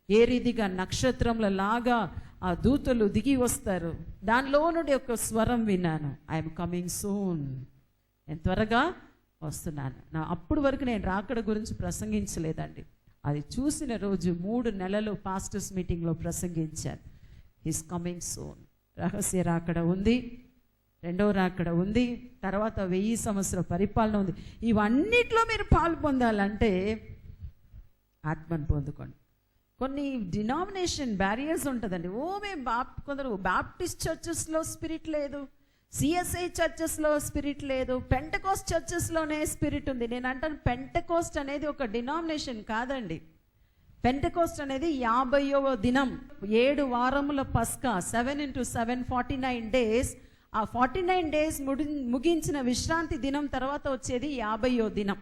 [SPEAKER 1] ఏ రీతిగా నక్షత్రముల లాగా ఆ దూతలు దిగి వస్తారు. దానిలో నుండి ఒక స్వరం విన్నాను, ఐఎమ్ కమింగ్ సూన్. నేను త్వరగా వస్తున్నాను. అప్పుడు వరకు నేను రాకడ గురించి ప్రసంగించలేదండి. అది చూసిన రోజు 3 నెలలు పాస్టర్స్ మీటింగ్లో ప్రసంగించాను. His coming soon. రహస్య రాకడ ఉంది, రెండవ రాకడ ఉంది, తర్వాత 1000 సంవత్సరాల పరిపాలన ఉంది. ఇవన్నిట్లో మీరు పాలు పొందాలంటే ఆత్మను పొందుకోండి. కొన్ని డినామినేషన్ బ్యారియర్స్ ఉంటుందండి. మేము కొందరు బాప్టిస్ట్ చర్చెస్లో స్పిరిట్ లేదు, సిఎస్ఐ చర్చెస్లో స్పిరిట్ లేదు, పెంటకోస్ట్ చర్చెస్లోనే స్పిరిట్ ఉంది. నేను అంటాను, పెంటకోస్ట్ అనేది ఒక డినామినేషన్ కాదండి. పెంటకోస్ట్ అనేది 50వ దినం, 7 వారముల పస్కా, 7 into 7 49 days. ఆ 49 days ముగించిన విశ్రాంతి దినం తర్వాత వచ్చేది 50వ దినం,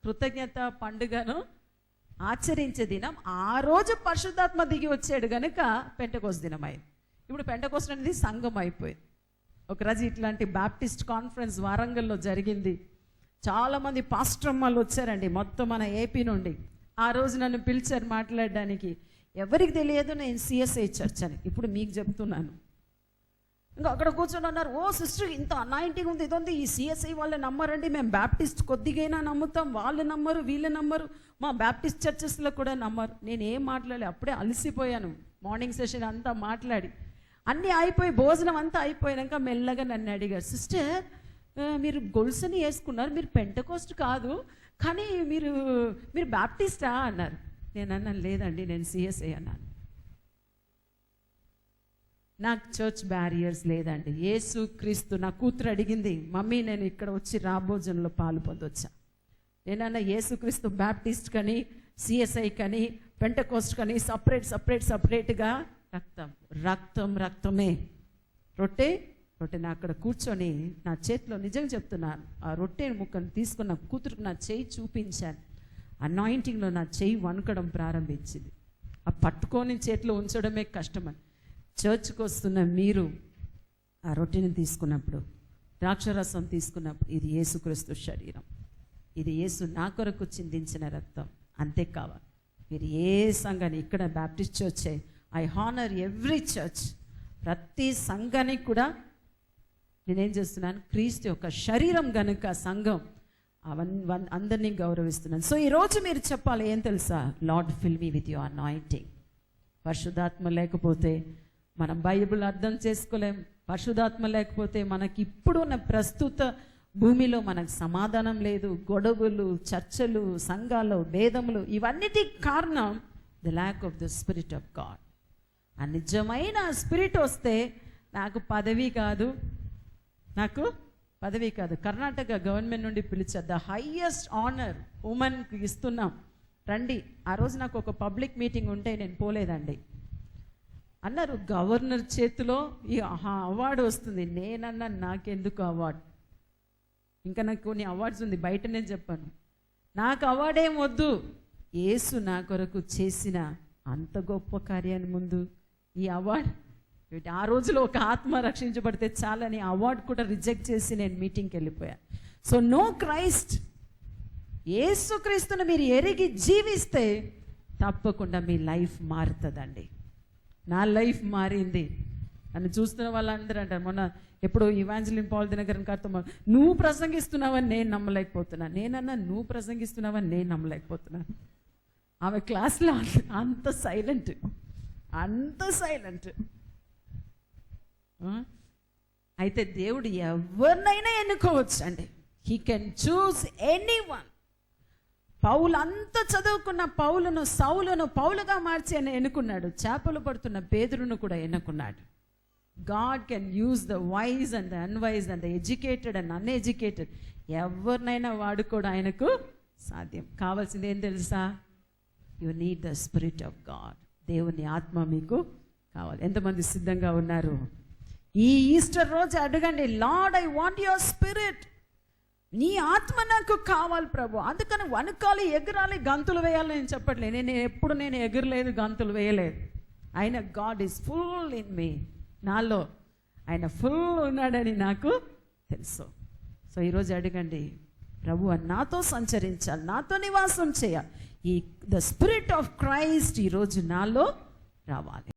[SPEAKER 1] కృతజ్ఞత పండుగను ఆచరించే దినం. ఆ రోజు పరిశుద్ధాత్మ దిగి వచ్చాడు కనుక పెంటకోస్ట్ దినం అయింది. ఇప్పుడు పెంటకోస్ట్ అనేది సంఘం అయిపోయింది. ఒకరోజు ఇట్లాంటి బాప్టిస్ట్ కాన్ఫరెన్స్ వారంగల్లో జరిగింది. చాలామంది పాస్టర్మ్మలు వచ్చారండి, మొత్తం మన ఏపీ నుండి. ఆ రోజు నన్ను పిలిచారు మాట్లాడడానికి. ఎవరికి తెలియదు నేను సిఎస్ఐ చర్చ్ అని. ఇప్పుడు మీకు చెప్తున్నాను. ఇంకా అక్కడ కూర్చొని ఉన్నారు, ఓ సిస్టర్ ఇంత అనాయింటింగ్ ఉంది, ఇదొంది, ఈ సిఎస్ఐ వాళ్ళు నమ్మరండి, మేము బాప్టిస్ట్ కొద్దిగైనా నమ్ముతాం, వాళ్ళు నమ్మరు, వీళ్ళు నమ్మరు, మా బాప్టిస్ట్ చర్చెస్లో కూడా నమ్మరు. నేను ఏం మాట్లాడలే, అప్పుడే అలసిపోయాను. మార్నింగ్ సెషన్ అంతా మాట్లాడి అన్నీ అయిపోయి భోజనం అంతా అయిపోయాక మెల్లగా నన్ను అడిగారు, సిస్టర్ మీరు గొలుసుని వేసుకున్నారు, మీరు పెంటకోస్ట్ కాదు కానీ మీరు బాప్టిస్టా అన్నారు. నేను అన్నాను, లేదండి నేను సిఎస్ఐ అన్నాను. నాకు చర్చ్ బ్యారియర్స్ లేదండి. యేసు క్రీస్తు, నా కూతురు అడిగింది, మమ్మీ నేను ఇక్కడ వచ్చి రాబోజనంలో పాలు పొందొచ్చా? నేనన్నా, యేసుక్రీస్తు బాప్టిస్ట్ కానీ, సిఎస్ఐ కానీ, పెంటకోస్ట్ కానీ సపరేట్గా రక్తమే. రొట్టె నా అక్కడ కూర్చొని నా చేతిలో, నిజంగా చెప్తున్నాను, ఆ రొట్టె ముక్కను తీసుకున్న కూతురుకు నా చేయి చూపించాను. అనాయింటింగ్లో నా చేయి వణకడం ప్రారంభించింది. ఆ పట్టుకొని చేతిలో ఉంచడమే కష్టమని. చర్చ్కి వస్తున్న మీరు ఆ రొట్టెని తీసుకున్నప్పుడు, ద్రాక్షరసం తీసుకున్నప్పుడు, ఇది యేసుక్రీస్తు శరీరం, ఇది యేసు నా కొరకు చిందించిన రక్తం, అంతే కావాలి. మీరు ఏ సంఘాన్ని, ఇక్కడ బాప్టిస్ట్ చర్చే, ఐ హానర్ ఎవ్రీ చర్చ్, ప్రతి సంఘానికి కూడా నేనేం చేస్తున్నాను, క్రీస్తు యొక్క శరీరం గనుక సంఘం అందరినీ గౌరవిస్తున్నాను. సో ఈరోజు మీరు చెప్పాలి, ఏం తెలుసా? Lord fill me with your anointing. పరిశుద్ధాత్మ లేకపోతే మనం బైబిల్ అర్థం చేసుకోలేం. పరిశుద్ధాత్మ లేకపోతే మనకి ఇప్పుడు ఉన్న ప్రస్తుత భూమిలో మనకు సమాధానం లేదు. గొడవలు, చర్చలు, సంఘాలు, భేదములు, ఇవన్నిటికి కారణం the lack of the spirit of God. ఆ నిజమైన స్పిరిట్ వస్తే నాకు పదవి కాదు, నాకు పదవి కాదు, కర్ణాటక గవర్నమెంట్ నుండి పిలిచారు. ద హైయెస్ట్ ఆనర్ ఉమెన్కి ఇస్తున్నాం, రండి. ఆ రోజు నాకు ఒక పబ్లిక్ మీటింగ్ ఉంటే నేను పోలేదండి. అన్నారు గవర్నర్ చేతిలో ఈ అవార్డు వస్తుంది. నేనన్నా నాకెందుకు అవార్డు, ఇంకా నాకు కొన్ని అవార్డ్స్ ఉంది, బయట నేను చెప్పాను. నాకు అవార్డేం వద్దు, యేసు నా కొరకు చేసిన అంత గొప్ప కార్యాన్ని ముందు ఈ అవార్డు. ఆ రోజులో ఒక ఆత్మ రక్షించబడితే చాలని అవార్డు కూడా రిజెక్ట్ చేసి నేను మీటింగ్కి వెళ్ళిపోయాను. సో నో క్రైస్ట్, యేసుక్రీస్తును మీరు ఎరిగి జీవిస్తే తప్పకుండా మీ లైఫ్ మారుతుందండి. నా లైఫ్ మారింది. నన్ను చూస్తున్న వాళ్ళందరూ అంటారు, మొన్న ఎప్పుడు ఇవాంజలిన్ పాల్ దినకరన్ గారితో నువ్వు ప్రసంగిస్తున్నావని నేను నమ్మలేకపోతున్నాను. నేనన్నా నువ్వు ప్రసంగిస్తున్నావని నేను నమ్మలేకపోతున్నాను. ఆమె క్లాస్లో అంత సైలెంట్, అంత సైలెంట్. అయితే దేవుడు ఎవరినైనా ఎన్నుకోవచ్చు అండి. He can choose anyone. పౌలు అంత చదువుకున్న పౌలును, సౌలును పౌలుగా మార్చి ఆయన ఎన్నుకున్నాడు. చేపలు పడుతున్న పేతురును కూడా ఎన్నుకున్నాడు. God can use the wise and the unwise and the educated and uneducated. ఎవరినైనా వాడుకోవడం ఆయనకు సాధ్యం. కావాల్సింది ఏం తెలుసా? You need the spirit of God. దేవుని ఆత్మ మీకు కావాలి. ఎంతమంది సిద్ధంగా ఉన్నారు? ఈ ఈస్టర్ రోజు అడగండి, lord I want your spirit. నీ ఆత్మ నాకు కావాలి ప్రభు. అందుకని వణకాలి, ఎగరాలి, గంతులు వేయాలి నేను చెప్పట్లేదు. నేను ఎగరలేదు, గంతులు వేయలేదు. ఆయన God is full in me, నాలో ఆయన ఫుల్ ఉన్నాడని నాకు తెలుసు. సో ఈరోజు అడగండి, ప్రభు నాతో సంచరించాలి, నాతో నివాసం చేయాలి. ద స్పిరిట్ ఆఫ్ క్రైస్ట్ ఈరోజు నాలో రావాలి.